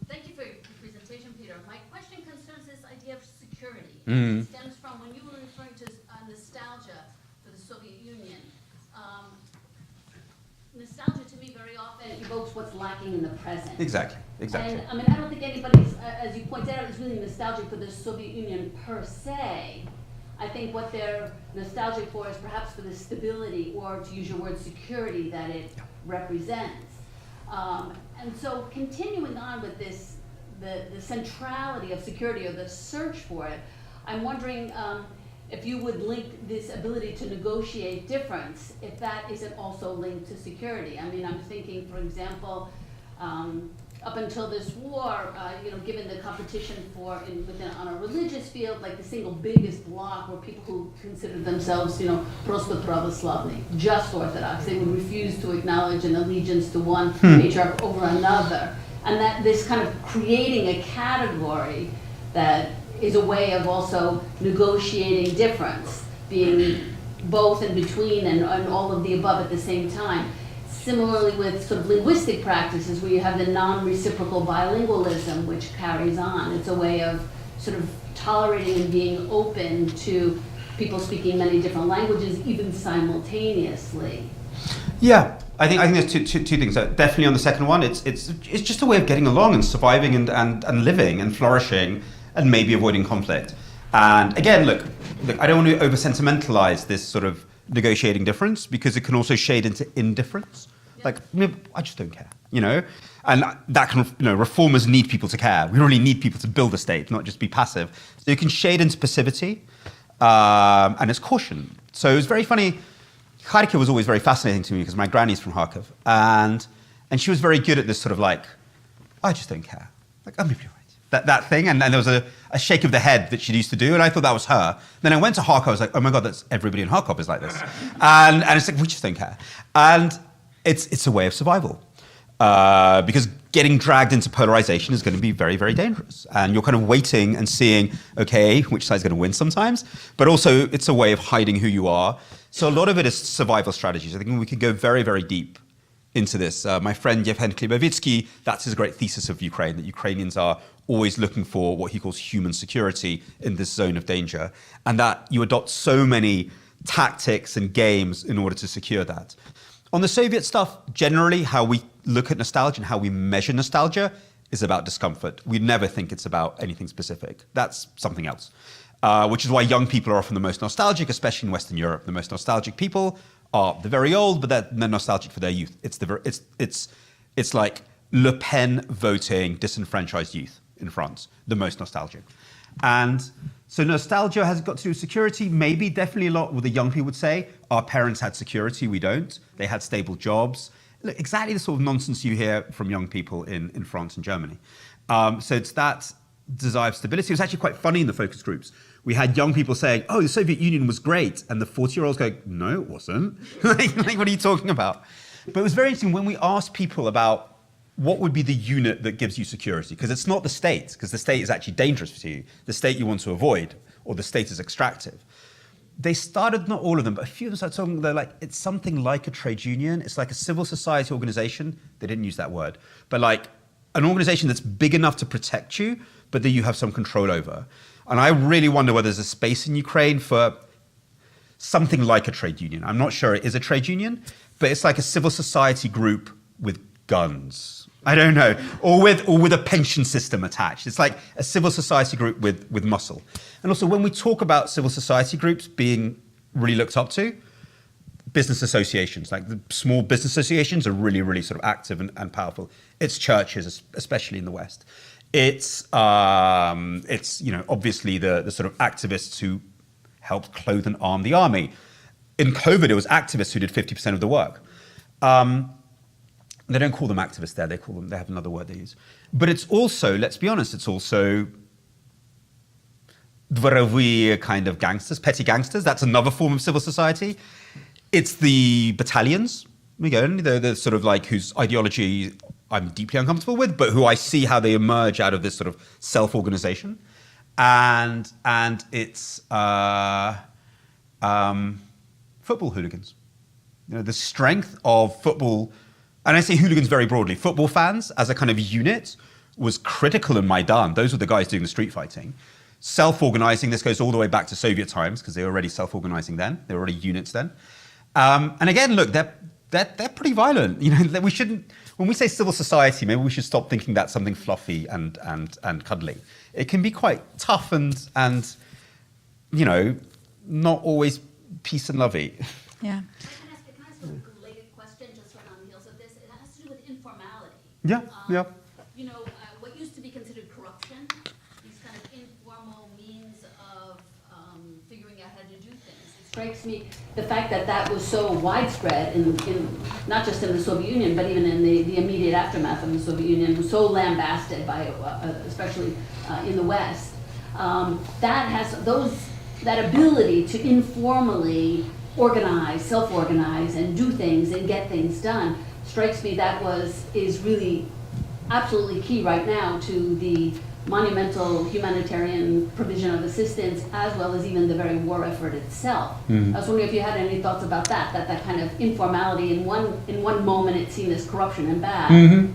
Thank you for your presentation, Peter. My question concerns this idea of security. Mm. It stems from when you were referring to nostalgia for the Soviet Union. Nostalgia to me very often evokes what's lacking in the present. Exactly. And I don't think anybody's, as you pointed out, is really nostalgic for the Soviet Union per se. I think what they're nostalgic for is perhaps for the stability, or to use your word, security that it represents. And so continuing on with this, the centrality of security or the search for it, I'm wondering if you would link this ability to negotiate difference, if that isn't also linked to security. I mean, I'm thinking, for example, up until this war, given the competition on a religious field, like the single biggest bloc were people who considered themselves, prosto pravoslavny, just Orthodox. They would refuse to acknowledge an allegiance to one patriarch over another. And that this kind of creating a category that is a way of also negotiating difference, being both in between and all of the above at the same time. Similarly with sort of linguistic practices where you have the non-reciprocal bilingualism which carries on. It's a way of sort of tolerating and being open to people speaking many different languages even simultaneously. Yeah, I think there's two things. Definitely on the second one, it's just a way of getting along and surviving and living and flourishing and maybe avoiding conflict. And again, look, I don't want to over-sentimentalize this sort of negotiating difference because it can also shade into indifference. Yeah. Like, I just don't care, And that kind of, reformers need people to care. We really need people to build a state, not just be passive. So you can shade into passivity, and it's caution. So it was very funny. Kharkiv was always very fascinating to me because my granny's from Kharkiv, and she was very good at this sort of like, I just don't care. Like, maybe you're right. That thing, and there was a shake of the head that she used to do, and I thought that was her. Then I went to Kharkov, I was like, oh my God, that's everybody in Kharkov is like this. And it's like, we just don't care. And it's a way of survival. Because getting dragged into polarization is going to be very, very dangerous. And you're kind of waiting and seeing, okay, which side's going to win sometimes. But also, it's a way of hiding who you are. So a lot of it is survival strategies. I think we could go very, very deep into this. My friend Yevhen Klibovitsky, that's his great thesis of Ukraine, that Ukrainians are always looking for what he calls human security in this zone of danger, and that you adopt so many tactics and games in order to secure that. On the Soviet stuff, generally, how we look at nostalgia and how we measure nostalgia is about discomfort. We never think it's about anything specific. That's something else, which is why young people are often the most nostalgic, especially in Western Europe. The most nostalgic people are the very old, but they're nostalgic for their youth. It's like Le Pen voting disenfranchised youth in France, the most nostalgic. And so nostalgia has got to do with security, maybe, definitely a lot what the young people would say. Our parents had security, we don't. They had stable jobs. Look, exactly the sort of nonsense you hear from young people in France and Germany. So it's that desire of stability. It was actually quite funny in the focus groups. We had young people saying, oh, the Soviet Union was great. And the 40-year-olds going, no, it wasn't. like, what are you talking about? But it was very interesting when we asked people about what would be the unit that gives you security? Because it's not the state, because the state is actually dangerous to you. The state you want to avoid, or the state is extractive. They started, not all of them, but a few of them started talking, they're like, it's something like a trade union. It's like a civil society organization. They didn't use that word. But like an organization that's big enough to protect you, but that you have some control over. And I really wonder whether there's a space in Ukraine for something like a trade union. I'm not sure it is a trade union, but it's like a civil society group with guns. I don't know, or with a pension system attached. It's like a civil society group with muscle. And also when we talk about civil society groups being really looked up to, business associations, like the small business associations are really, really sort of active and powerful. It's churches, especially in the West. It's obviously the sort of activists who helped clothe and arm the army. In COVID, it was activists who did 50% of the work. They don't call them activists there. They have another word they use. But it's also, let's be honest, it's also dvorovые kind of gangsters, petty gangsters. That's another form of civil society. It's the battalions, the sort of like whose ideology I'm deeply uncomfortable with, but who I see how they emerge out of this sort of self-organization. And it's football hooligans. The strength of football, and I say hooligans very broadly, football fans as a kind of unit was critical in Maidan. Those were the guys doing the street fighting. Self-organizing, this goes all the way back to Soviet times because they were already self-organizing then. They were already units then. And again, look, they're pretty violent. We shouldn't, when we say civil society, maybe we should stop thinking that's something fluffy and cuddly. It can be quite tough and not always peace and lovey. Yeah. Can I ask a related question just right on the heels of this? It has to do with informality. Yeah, yeah. What used to be considered corruption, these kind of informal means of figuring out how to do things. It strikes me the fact that was so widespread in not just in the Soviet Union, but even in the immediate aftermath of the Soviet Union, was so lambasted by, especially in the West. That ability to informally organize, self-organize, and do things and get things done strikes me is really absolutely key right now to the monumental humanitarian provision of assistance, as well as even the very war effort itself. I was wondering if you had any thoughts about that kind of informality. In one moment it's seen as corruption and bad, and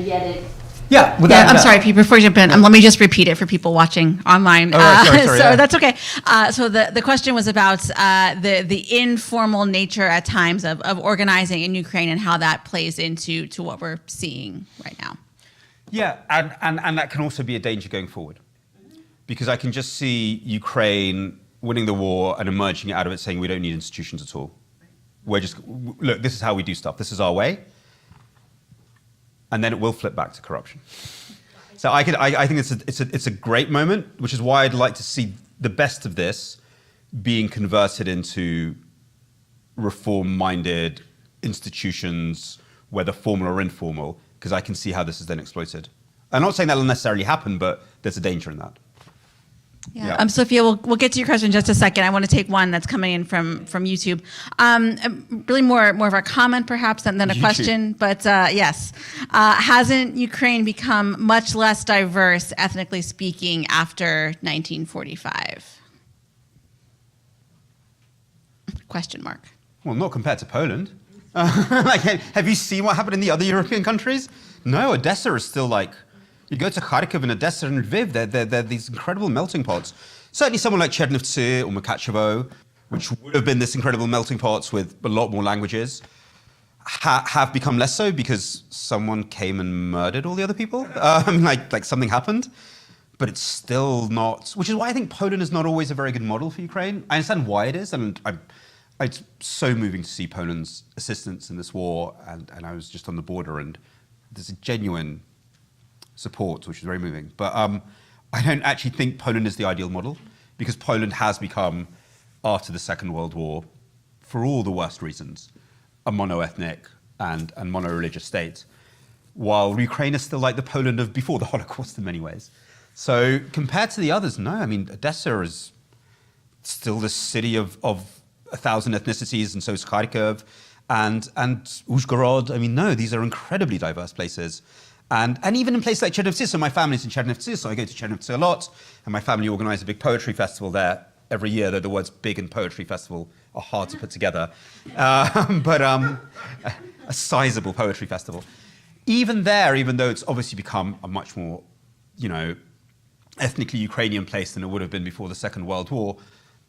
yet it. Yeah, I'm sorry, Pete, before you jump in, let me just repeat it for people watching online. Sorry, that's okay. So the question was about the informal nature at times of organizing in Ukraine and how that plays into what we're seeing right now. Yeah, and that can also be a danger going forward. Because I can just see Ukraine winning the war and emerging out of it saying we don't need institutions at all. Look, this is how we do stuff. This is our way. And then it will flip back to corruption. So I think it's a great moment, which is why I'd like to see the best of this being converted into reform-minded institutions, whether formal or informal, because I can see how this is then exploited. I'm not saying that'll necessarily happen, but there's a danger in that. Yeah. Sophia, we'll get to your question in just a second. I want to take one that's coming in from YouTube. Really more of a comment perhaps than a question, but yes. Hasn't Ukraine become much less diverse, ethnically speaking, after 1945? Question mark. Well, not compared to Poland. Have you seen what happened in the other European countries? No, Odessa is still like, you go to Kharkiv and Odessa and Lviv, they're these incredible melting pots. Certainly someone like Chernivtsi or Mukachevo, which would have been this incredible melting pots with a lot more languages, have become less so because someone came and murdered all the other people. Like something happened. But it's still not, which is why I think Poland is not always a very good model for Ukraine. I understand why it is, and it's so moving to see Poland's assistance in this war, and I was just on the border, and there's a genuine support, which is very moving. But I don't actually think Poland is the ideal model, because Poland has become, after the Second World War, for all the worst reasons, a mono-ethnic and mono-religious state, while Ukraine is still like the Poland of before the Holocaust in many ways. So compared to the others, no, I mean, Odessa is still the city of 1,000 ethnicities, and so is Kharkiv, and Uzhgorod. I mean, no, these are incredibly diverse places. And even in places like Chernivtsi, so my family's in Chernivtsi, so I go to Chernivtsi a lot, and my family organise a big poetry festival there every year, though the words big and poetry festival are hard to put together. But a sizable poetry festival. Even there, even though it's obviously become a much more, ethnically Ukrainian place than it would have been before the Second World War,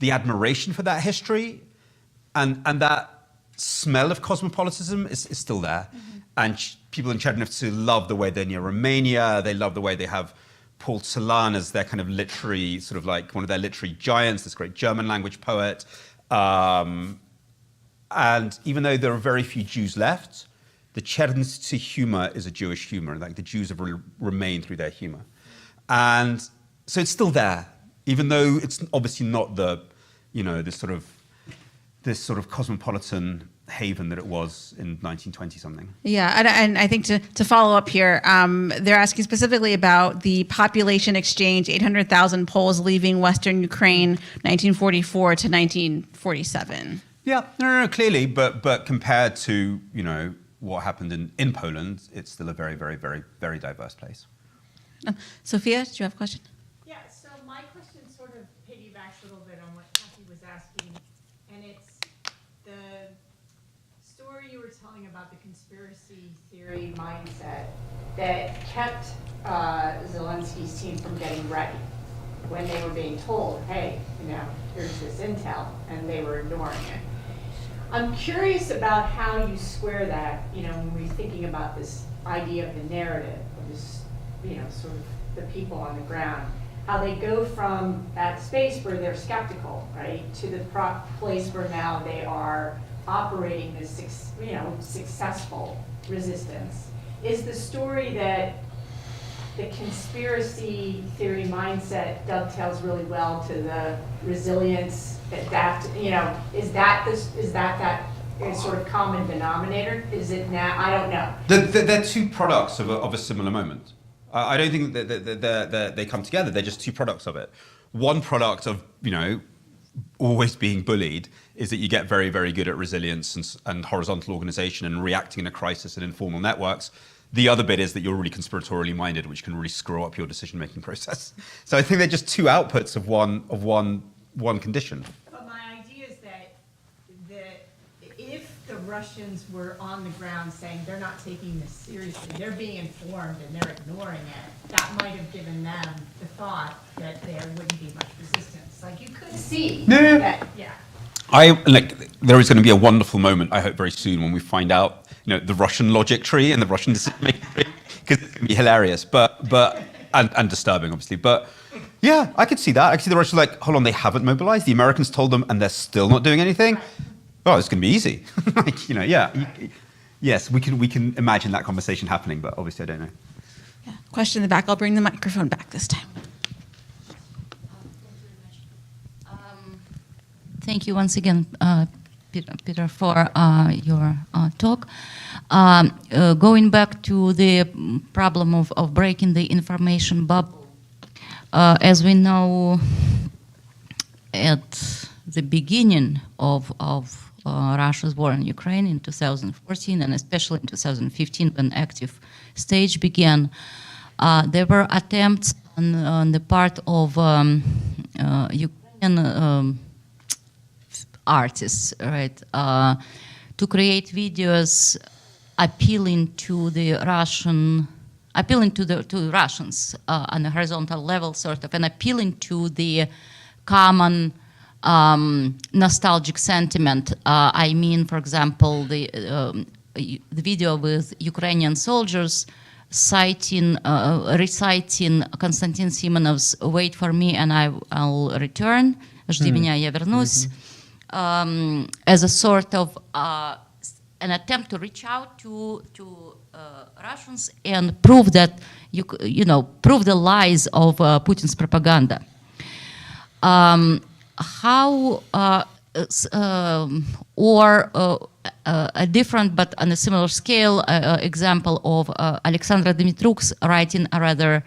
the admiration for that history and that smell of cosmopolitanism is still there. Mm-hmm. And people in Chernivtsi love the way they're near Romania. They love the way they have Paul Celan as their kind of literary, sort of like one of their literary giants, this great German language poet. And even though there are very few Jews left, the Chernivtsi humor is a Jewish humor. Like the Jews have remained through their humor. And so it's still there, even though it's obviously not the, this sort of cosmopolitan haven that it was in 1920 something. Yeah, and I think to follow up here, they're asking specifically about the population exchange, 800,000 Poles leaving Western Ukraine, 1944 to 1947. Yeah, no, clearly, but compared to, what happened in Poland, it's still a very, very, very, very diverse place. Sophia, do you have a question? Yeah, so my question sort of piggybacks a little bit on what Kathy was asking, and it's the story you were telling about the conspiracy theory mindset that kept Zelensky's team from getting ready when they were being told, hey, here's this intel, and they were ignoring it. I'm curious about how you square that, when we're thinking about this idea of the narrative, of this, sort of the people on the ground, how they go from that space where they're skeptical, right, to the place where now they are operating this, successful resistance. Is the story that the conspiracy theory mindset dovetails really well to the resilience, is that sort of common denominator? Is it now? I don't know. They're two products of a similar moment. I don't think that they come together. They're just two products of it. One product of, always being bullied is that you get very, very good at resilience and horizontal organization and reacting in a crisis and informal networks. The other bit is that you're really conspiratorially minded, which can really screw up your decision-making process. So I think they're just two outputs of one condition. But my idea is that if the Russians were on the ground saying they're not taking this seriously, they're being informed and they're ignoring it, that might have given them the thought that there wouldn't be much resistance. Like you could see that, yeah. There is going to be a wonderful moment, I hope very soon, when we find out, the Russian logic tree and the Russian decision-making tree, because it's going to be hilarious, and disturbing, obviously. But yeah, I could see that. I could see the Russians hold on, they haven't mobilized. The Americans told them, and they're still not doing anything. Oh, it's going to be easy. Yes, we can imagine that conversation happening, but obviously I don't know. Yeah. Question in the back. I'll bring the microphone back this time. Thank you once again, Peter, for your talk. Going back to the problem of breaking the information bubble, as we know, at the beginning of Russia's war in Ukraine in 2014, and especially in 2015, when active stage began, there were attempts on the part of Ukrainian artists, right, to create videos appealing to the Russians on a horizontal level, sort of, and appealing to the common nostalgic sentiment. I mean, for example, the video with Ukrainian soldiers reciting Konstantin Simonov's "Wait for me and I'll return," «Жди меня, я вернусь», as a sort of an attempt to reach out to Russians and prove that prove the lies of Putin's propaganda. A different but on a similar scale example of Alexandra Dimitruk's writing a rather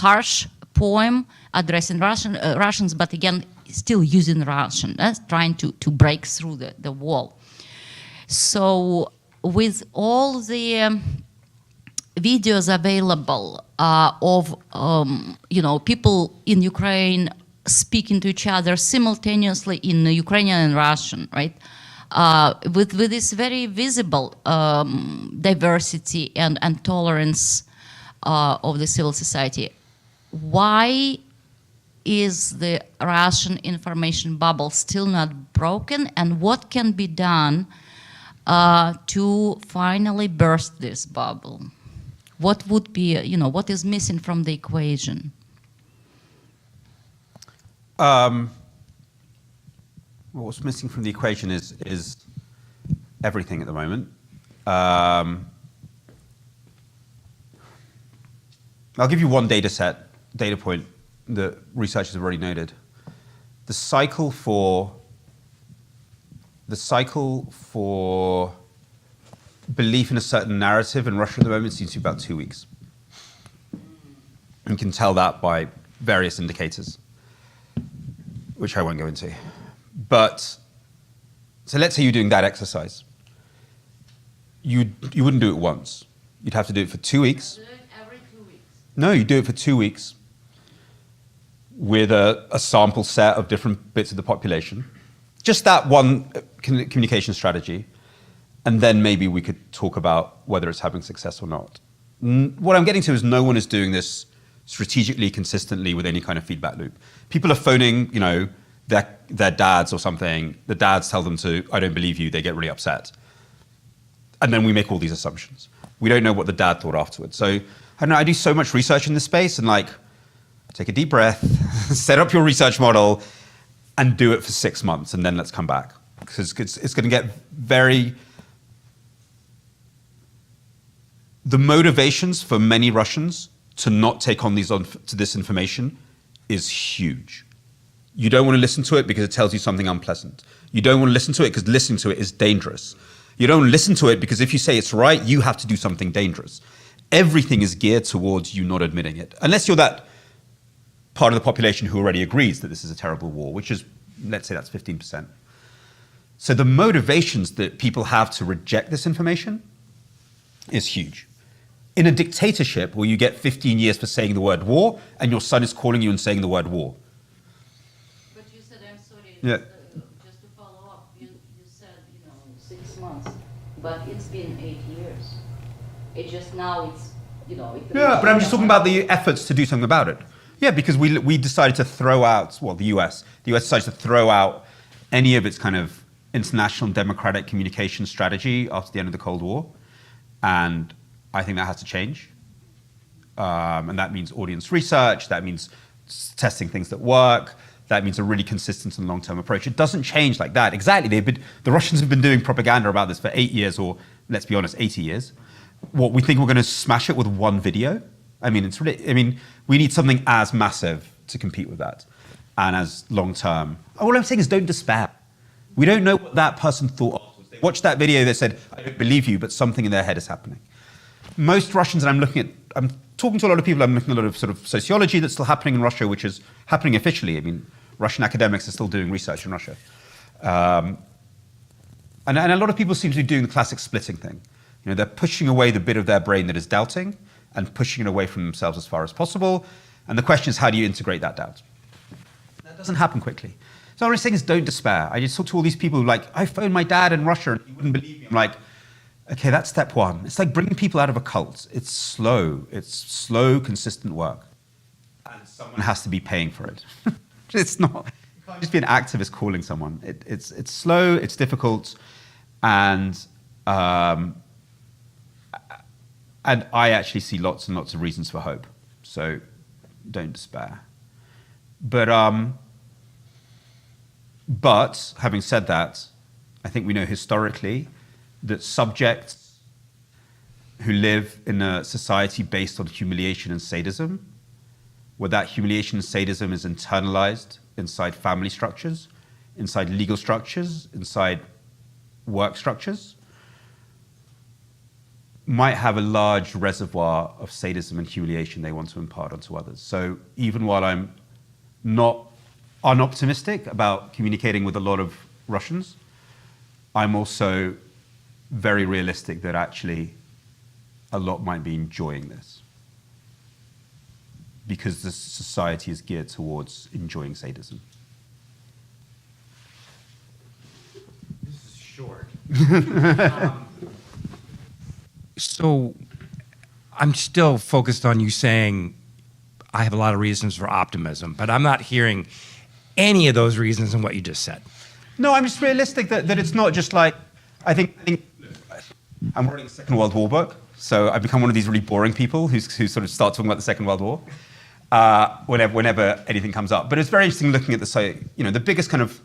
harsh poem addressing Russians, but again still using Russian, trying to break through the wall. So with all the videos available of people in Ukraine speaking to each other simultaneously in Ukrainian and Russian, right? With this very visible diversity and tolerance of the civil society, why is the Russian information bubble still not broken, and what can be done to finally burst this bubble? What would be, what is missing from the equation? Well, Well, what's missing from the equation is everything at the moment. I'll give you one data point that researchers have already noted. The cycle for belief in a certain narrative in Russia at the moment seems to be about 2 weeks. You can tell that by various indicators, which I won't go into. But, so let's say you're doing that exercise. You wouldn't do it once. You'd have to do it for 2 weeks. Do it every 2 weeks. No, you do it for 2 weeks with a sample set of different bits of the population. Just that one communication strategy. And then maybe we could talk about whether it's having success or not. What I'm getting to is no one is doing this strategically, consistently with any kind of feedback loop. People are phoning, their dads or something. The dads tell them to, I don't believe you. They get really upset. And then we make all these assumptions. We don't know what the dad thought afterwards. So I don't know, I do so much research in this space and take a deep breath, set up your research model and do it for 6 months and then let's come back. Because it's going to get the motivations for many Russians to not take on this information is huge. You don't want to listen to it because it tells you something unpleasant. You don't want to listen to it because listening to it is dangerous. You don't listen to it because if you say it's right, you have to do something dangerous. Everything is geared towards you not admitting it. Unless you're that part of the population who already agrees that this is a terrible war, which is, let's say that's 15%. So the motivations that people have to reject this information is huge. In a dictatorship where you get 15 years for saying the word war and your son is calling you and saying the word war. But you said, I'm sorry, Yeah. Just to follow up, you said, 6 months, but it's been 8 years. It just now it's, Yeah, but I'm just talking about the efforts to do something about it. Yeah, because we decided to throw out, the US decided to throw out any of its kind of international democratic communication strategy after the end of the Cold War. And I think that has to change. And that means audience research, that means testing things that work, that means a really consistent and long-term approach. It doesn't change like that. Exactly, the Russians have been doing propaganda about this for 8 years, or let's be honest, 80 years. What, we think we're going to smash it with one video? We need something as massive to compete with that, and as long-term. All I'm saying is don't despair. We don't know what that person thought afterwards. They watched that video, they said, I don't believe you, but something in their head is happening. Most Russians, and I'm talking to a lot of people, I'm looking at a lot of sort of sociology that's still happening in Russia, which is happening officially. Russian academics are still doing research in Russia. And a lot of people seem to be doing the classic splitting thing. They're pushing away the bit of their brain that is doubting and pushing it away from themselves as far as possible. And the question is, how do you integrate that doubt? That doesn't happen quickly. So what I'm saying is don't despair. I just talk to all these people who I phoned my dad in Russia and he wouldn't believe me. I'm like, okay, that's step one. It's like bringing people out of a cult. It's slow, consistent work. And someone has to be paying for it. It's not, you can't just be an activist calling someone. It's slow, it's difficult, and I actually see lots and lots of reasons for hope. So don't despair. But having said that, I think we know historically that subjects who live in a society based on humiliation and sadism, where that humiliation and sadism is internalized inside family structures, inside legal structures, inside work structures, might have a large reservoir of sadism and humiliation they want to impart onto others. So even while I'm not unoptimistic about communicating with a lot of Russians, I'm also very realistic that actually a lot might be enjoying this, because the society is geared towards enjoying sadism. This is short. So I'm still focused on you saying I have a lot of reasons for optimism, but I'm not hearing any of those reasons in what you just said. No, I'm just realistic that it's not just like, I think I'm writing a Second World War book, so I've become one of these really boring people who sort of start talking about the Second World War whenever anything comes up. But it's very interesting looking at the biggest kind of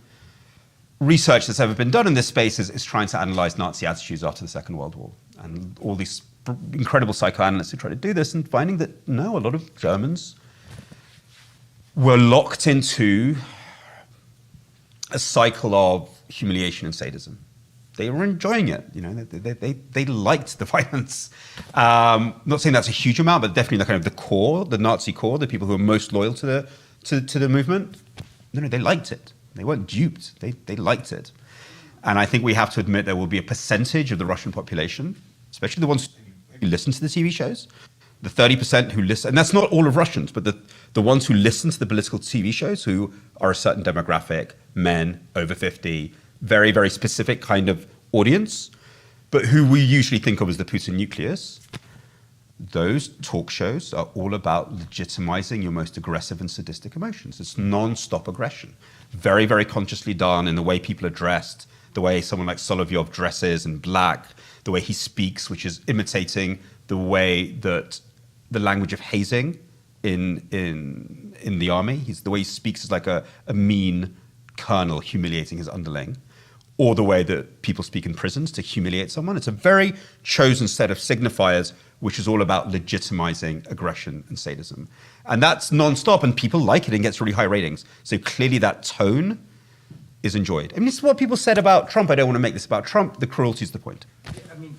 research that's ever been done in this space is trying to analyze Nazi attitudes after the Second World War. And all these incredible psychoanalysts who try to do this and finding that, no, a lot of Germans were locked into a cycle of humiliation and sadism. They were enjoying it, you know. They liked the violence. Not saying that's a huge amount, but definitely the kind of the core, the Nazi core, the people who were most loyal to the movement. No, they liked it. They weren't duped. They liked it. And I think we have to admit there will be a percentage of the Russian population, especially the ones who listen to the TV shows, the 30% who listen, and that's not all of Russians, but the ones who listen to the political TV shows who are a certain demographic, men over 50, very, very specific kind of audience, but who we usually think of as the Putin nucleus. Those talk shows are all about legitimizing your most aggressive and sadistic emotions. It's non-stop aggression. Very, very consciously done in the way people are dressed, the way someone like Solovyov dresses in black, the way he speaks, which is imitating the way that the language of hazing in the army. The way he speaks is like a mean colonel humiliating his underling, or the way that people speak in prisons to humiliate someone. It's a very chosen set of signifiers, which is all about legitimizing aggression and sadism. And that's nonstop, and people like it and gets really high ratings. So clearly that tone is enjoyed. I mean, it's what people said about Trump. I don't want to make this about Trump. The cruelty is the point. I mean,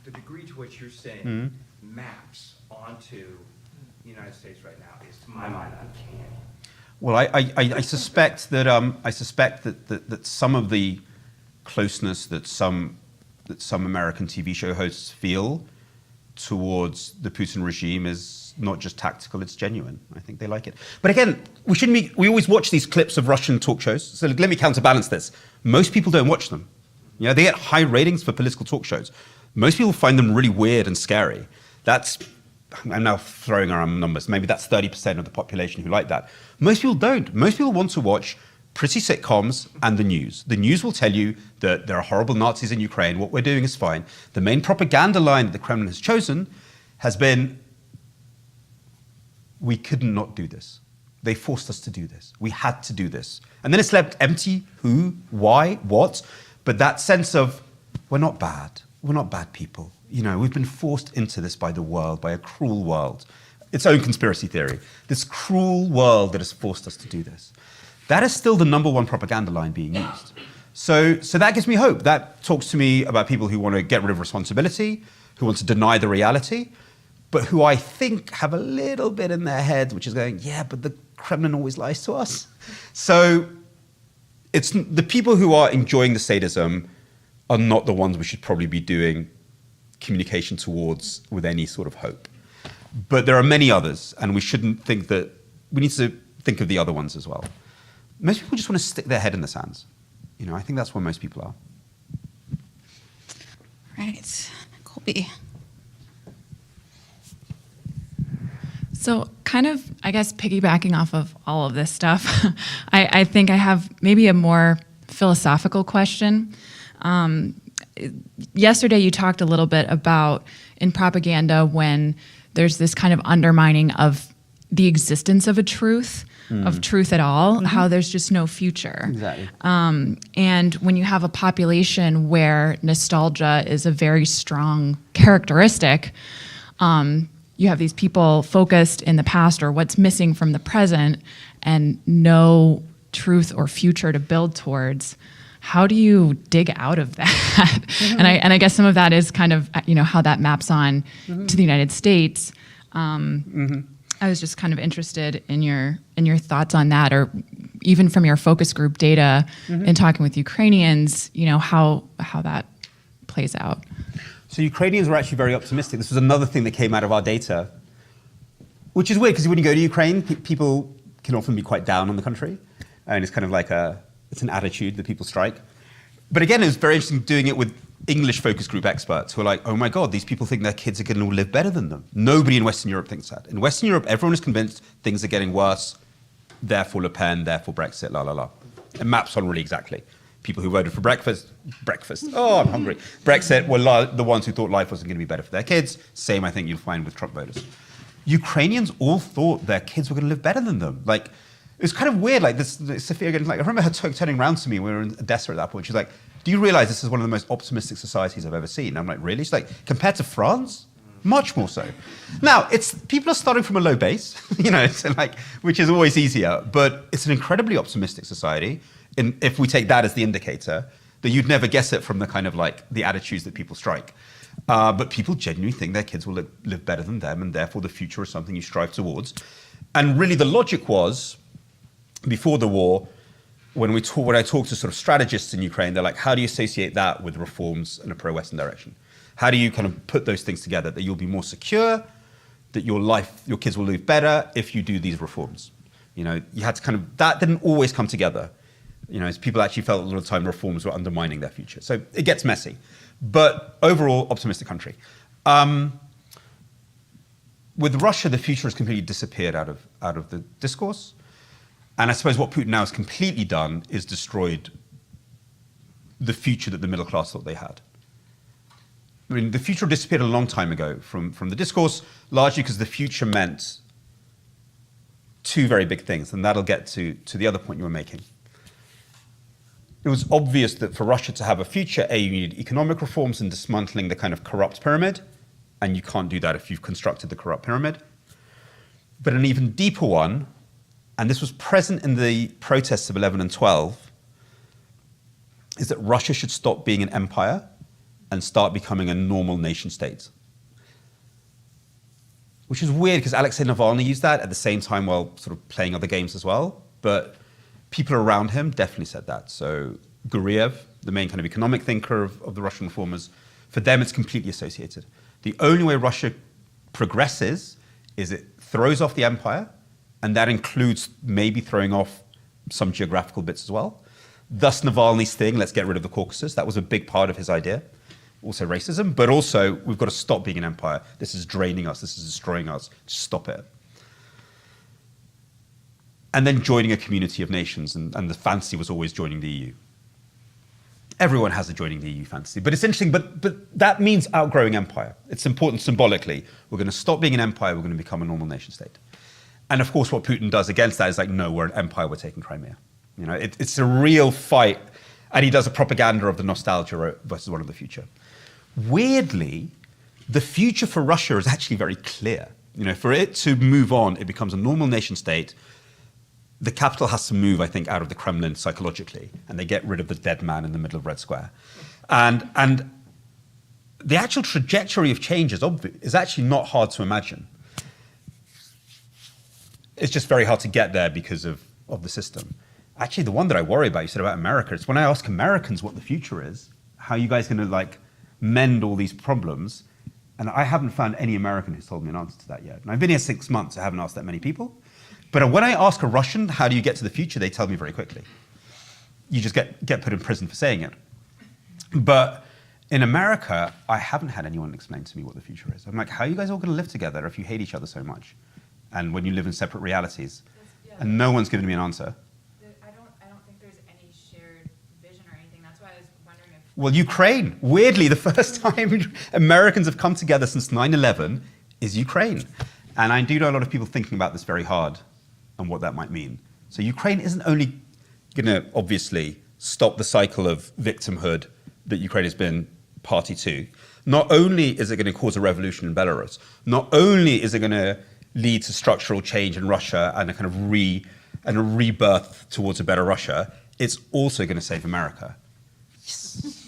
the degree to which you're saying maps onto the United States right now is, to my mind, uncanny. Well, I suspect that that some of the closeness that some American TV show hosts feel towards the Putin regime is not just tactical, it's genuine. I think they like it. But again, we always watch these clips of Russian talk shows. So let me counterbalance this. Most people don't watch them. You know, they get high ratings for political talk shows. Most people find them really weird and scary. I'm now throwing around numbers. Maybe that's 30% of the population who like that. Most people don't. Most people want to watch pretty sitcoms and the news. The news will tell you that there are horrible Nazis in Ukraine. What we're doing is fine. The main propaganda line that the Kremlin has chosen has been, we could not do this. They forced us to do this. We had to do this. And then it's left empty. Who, why, what? But that sense of, we're not bad. We're not bad people. You know, we've been forced into this by the world, by a cruel world. Its own conspiracy theory. This cruel world that has forced us to do this. That is still the number one propaganda line being used. So that gives me hope. That talks to me about people who want to get rid of responsibility, who want to deny the reality, but who I think have a little bit in their head, which is going, yeah, but the Kremlin always lies to us. So it's the people who are enjoying the sadism are not the ones we should probably be doing communication towards with any sort of hope. But there are many others, and we shouldn't think that, we need to think of the other ones as well. Most people just want to stick their head in the sands. You know, I think that's where most people are. Right. Colby. So kind of, I guess, piggybacking off of all of this stuff, I think I have maybe a more philosophical question. Yesterday you talked a little bit about in propaganda when there's this kind of undermining of the existence of a truth, of truth at all, how there's just no future. Exactly. And when you have a population where nostalgia is a very strong characteristic, you have these people focused in the past or what's missing from the present and no truth or future to build towards. How do you dig out of that? And I guess some of that is kind of, you know, how that maps on to the United States. I was just kind of interested in your thoughts on that, or even from your focus group data in talking with Ukrainians, you know, how that plays out. So Ukrainians were actually very optimistic. This was another thing that came out of our data, which is weird because when you go to Ukraine, people can often be quite down on the country, and it's kind of like it's an attitude that people strike. But again, it was very interesting doing it with English focus group experts who are like, oh my God, these people think their kids are going to live better than them. Nobody in Western Europe thinks that. In Western Europe, everyone is convinced things are getting worse, therefore Le Pen, therefore Brexit, la la la. It maps on really exactly. People who voted for breakfast, oh, I'm hungry. Brexit were the ones who thought life wasn't going to be better for their kids. Same, I think, you'll find with Trump voters. Ukrainians all thought their kids were going to live better than them. Like, it was kind of weird. Like this, Sophia again. Like I remember her turning around to me. We were in Odessa at that point. She's like, "Do you realize this is one of the most optimistic societies I've ever seen?" And I'm like, "Really?" She's like, "Compared to France, much more so." Now, people are starting from a low base, so like, which is always easier. But it's an incredibly optimistic society. And if we take that as the indicator, that you'd never guess it from the kind of like the attitudes that people strike. But people genuinely think their kids will live better than them, and therefore the future is something you strive towards. And really, the logic was, before the war, when I talked to sort of strategists in Ukraine, they're like, how do you associate that with reforms in a pro-Western direction? How do you kind of put those things together, that you'll be more secure, that your kids will live better if you do these reforms? You had to kind of, that didn't always come together. As people actually felt a lot of the time reforms were undermining their future. So it gets messy. But overall, optimistic country. With Russia, the future has completely disappeared out of the discourse. And I suppose what Putin now has completely done is destroyed the future that the middle class thought they had. I mean, the future disappeared a long time ago from the discourse, largely because the future meant two very big things, and that'll get to the other point you were making. It was obvious that for Russia to have a future, you need economic reforms and dismantling the kind of corrupt pyramid, and you can't do that if you've constructed the corrupt pyramid. But an even deeper one, and this was present in the protests of 11 and 12, is that Russia should stop being an empire and start becoming a normal nation state. Which is weird because Alexei Navalny used that at the same time while sort of playing other games as well. But people around him definitely said that. So Guriev, the main kind of economic thinker of the Russian reformers, for them it's completely associated. The only way Russia progresses is it throws off the empire, and that includes maybe throwing off some geographical bits as well. Thus Navalny's thing, let's get rid of the Caucasus. That was a big part of his idea. Also racism, but also we've got to stop being an empire. This is draining us, this is destroying us, just stop it. And then joining a community of nations, and the fantasy was always joining the EU. Everyone has a joining the EU fantasy, but it's interesting, but that means outgrowing empire. It's important symbolically. We're going to stop being an empire, we're going to become a normal nation state. And of course what Putin does against that is like, no, we're an empire, we're taking Crimea. It's a real fight, and he does a propaganda of the nostalgia versus one of the future. Weirdly, the future for Russia is actually very clear. For it to move on, it becomes a normal nation state. The capital has to move, I think, out of the Kremlin psychologically, and they get rid of the dead man in the middle of Red Square. And the actual trajectory of change is actually not hard to imagine. It's just very hard to get there because of the system. Actually, the one that I worry about, you said about America, it's when I ask Americans what the future is, how are you guys going to mend all these problems? And I haven't found any American who's told me an answer to that yet. And I've been here 6 months, I haven't asked that many people. But when I ask a Russian, how do you get to the future, they tell me very quickly. You just get put in prison for saying it. But in America, I haven't had anyone explain to me what the future is. I'm like, how are you guys all going to live together if you hate each other so much? And when you live in separate realities? And no one's given me an answer. I don't think there's any shared vision or anything. That's why I was wondering if... Well, Ukraine, weirdly, the first time Americans have come together since 9/11 is Ukraine. And I do know a lot of people thinking about this very hard and what that might mean. So Ukraine isn't only going to obviously stop the cycle of victimhood that Ukraine has been party to. Not only is it going to cause a revolution in Belarus, not only is it going to lead to structural change in Russia and a kind of a rebirth towards a better Russia, it's also going to save America. Yes.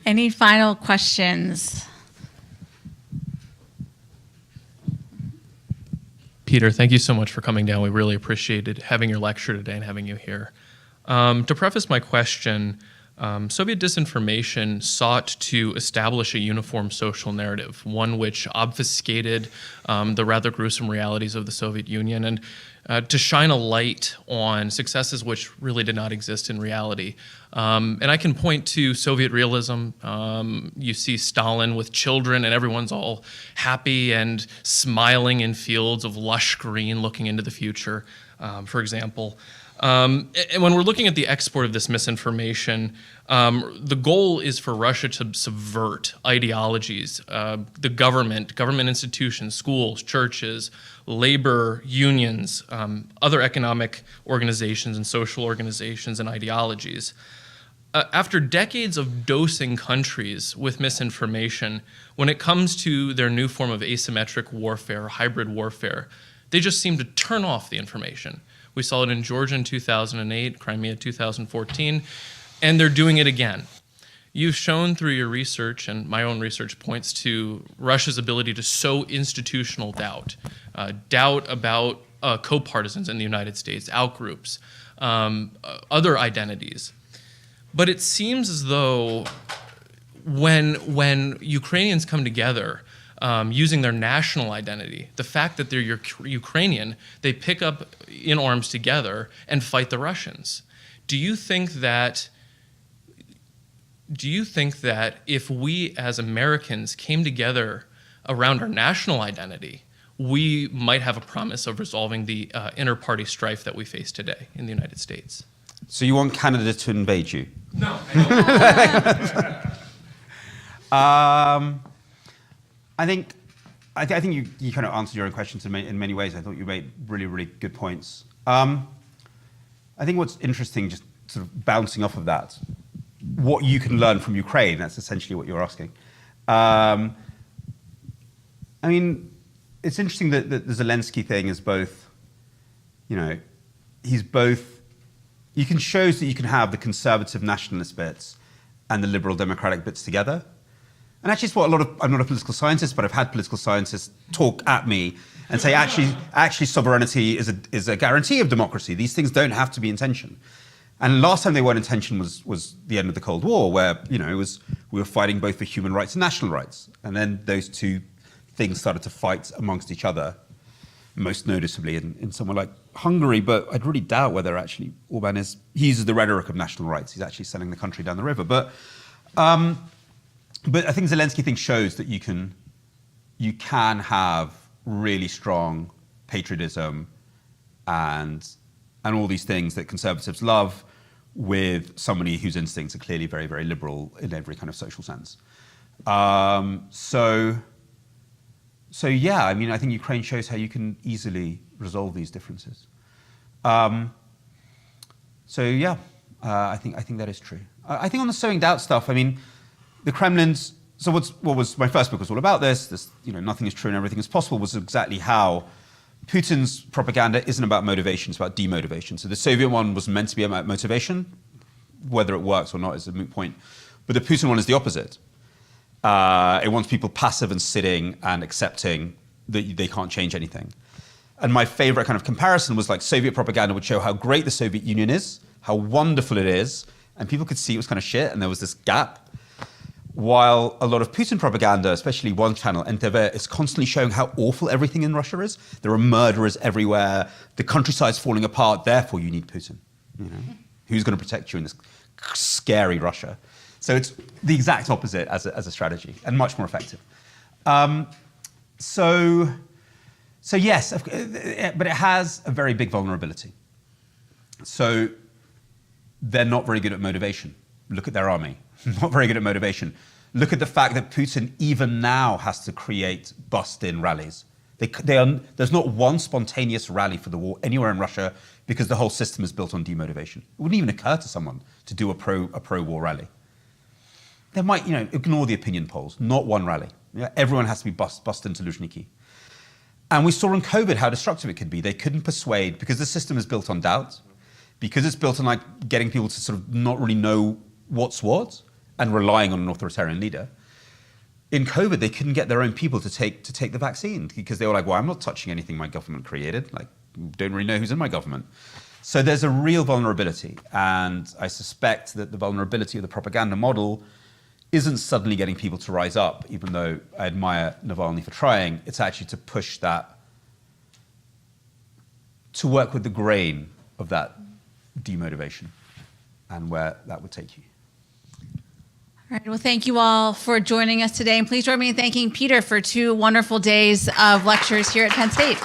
Any final questions? Peter, thank you so much for coming down. We really appreciated having your lecture today and having you here. To preface my question, Soviet disinformation sought to establish a uniform social narrative, one which obfuscated the rather gruesome realities of the Soviet Union, and to shine a light on successes which really did not exist in reality. And I can point to Soviet realism. You see Stalin with children and everyone's all happy and smiling in fields of lush green looking into the future, for example. And when we're looking at the export of this misinformation, the goal is for Russia to subvert ideologies, the government institutions, schools, churches, labor unions, other economic organizations and social organizations and ideologies. After decades of dosing countries with misinformation, when it comes to their new form of asymmetric warfare, hybrid warfare, they just seem to turn off the information. We saw it in Georgia in 2008, Crimea 2014, and they're doing it again. You've shown through your research, and my own research points to Russia's ability to sow institutional doubt, doubt about co-partisans in the United States, outgroups, other identities. But it seems as though when Ukrainians come together, using their national identity, the fact that they're Ukrainian, they pick up in arms together and fight the Russians. Do you think that if we as Americans came together around our national identity, we might have a promise of resolving the inter-party strife that we face today in the United States? So you want Canada to invade you? No. I think you kind of answered your own questions in many ways. I thought you made really, really good points. I think what's interesting, just sort of bouncing off of that, what you can learn from Ukraine, that's essentially what you're asking. I mean, it's interesting that the Zelensky thing is both, he's both, you can show that you can have the conservative nationalist bits and the liberal democratic bits together. And actually, it's what I'm not a political scientist, but I've had political scientists talk at me and say, actually, sovereignty is a guarantee of democracy. These things don't have to be in tension. And last time they weren't in tension was the end of the Cold War, where we were fighting both for human rights and national rights. And then those two things started to fight amongst each other, most noticeably in somewhere like Hungary. But I'd really doubt whether actually Orban he uses the rhetoric of national rights. He's actually selling the country down the river. But I think Zelensky thing shows that you can have really strong patriotism and all these things that conservatives love with somebody whose instincts are clearly very, very liberal in every kind of social sense. So yeah, I mean, I think Ukraine shows how you can easily resolve these differences. So yeah, I think that is true. I think on the sowing doubt stuff, I mean, the Kremlin's, so what was my first book was all about this, nothing is true and everything is possible, was exactly how Putin's propaganda isn't about motivation, it's about demotivation. So the Soviet one was meant to be about motivation. Whether it works or not is a moot point. But the Putin one is the opposite. It wants people passive and sitting and accepting that they can't change anything. And my favorite kind of comparison was like Soviet propaganda would show how great the Soviet Union is, how wonderful it is, and people could see it was kind of shit, and there was this gap. While a lot of Putin propaganda, especially one channel, NTV, is constantly showing how awful everything in Russia is. There are murderers everywhere. The countryside's falling apart. Therefore, you need Putin. Who's going to protect you in this scary Russia? So it's the exact opposite as a strategy, and much more effective. So yes, but it has a very big vulnerability. So they're not very good at motivation. Look at their army. Not very good at motivation. Look at the fact that Putin even now has to create bust-in rallies. There's not one spontaneous rally for the war anywhere in Russia because the whole system is built on demotivation. It wouldn't even occur to someone to do a pro-war rally. They might, ignore the opinion polls. Not one rally. Everyone has to be bussed into Luzhniki. And we saw in COVID how destructive it could be. They couldn't persuade because the system is built on doubt, because it's built on getting people to sort of not really know what's what and relying on an authoritarian leader. In COVID, they couldn't get their own people to take the vaccine because they were like, well, I'm not touching anything my government created. Don't really know who's in my government. So there's a real vulnerability. And I suspect that the vulnerability of the propaganda model isn't suddenly getting people to rise up, even though I admire Navalny for trying. It's actually to push that, to work with the grain of that demotivation and where that would take you. All right, well, thank you all for joining us today. And please join me in thanking Peter for 2 wonderful days of lectures here at Penn State.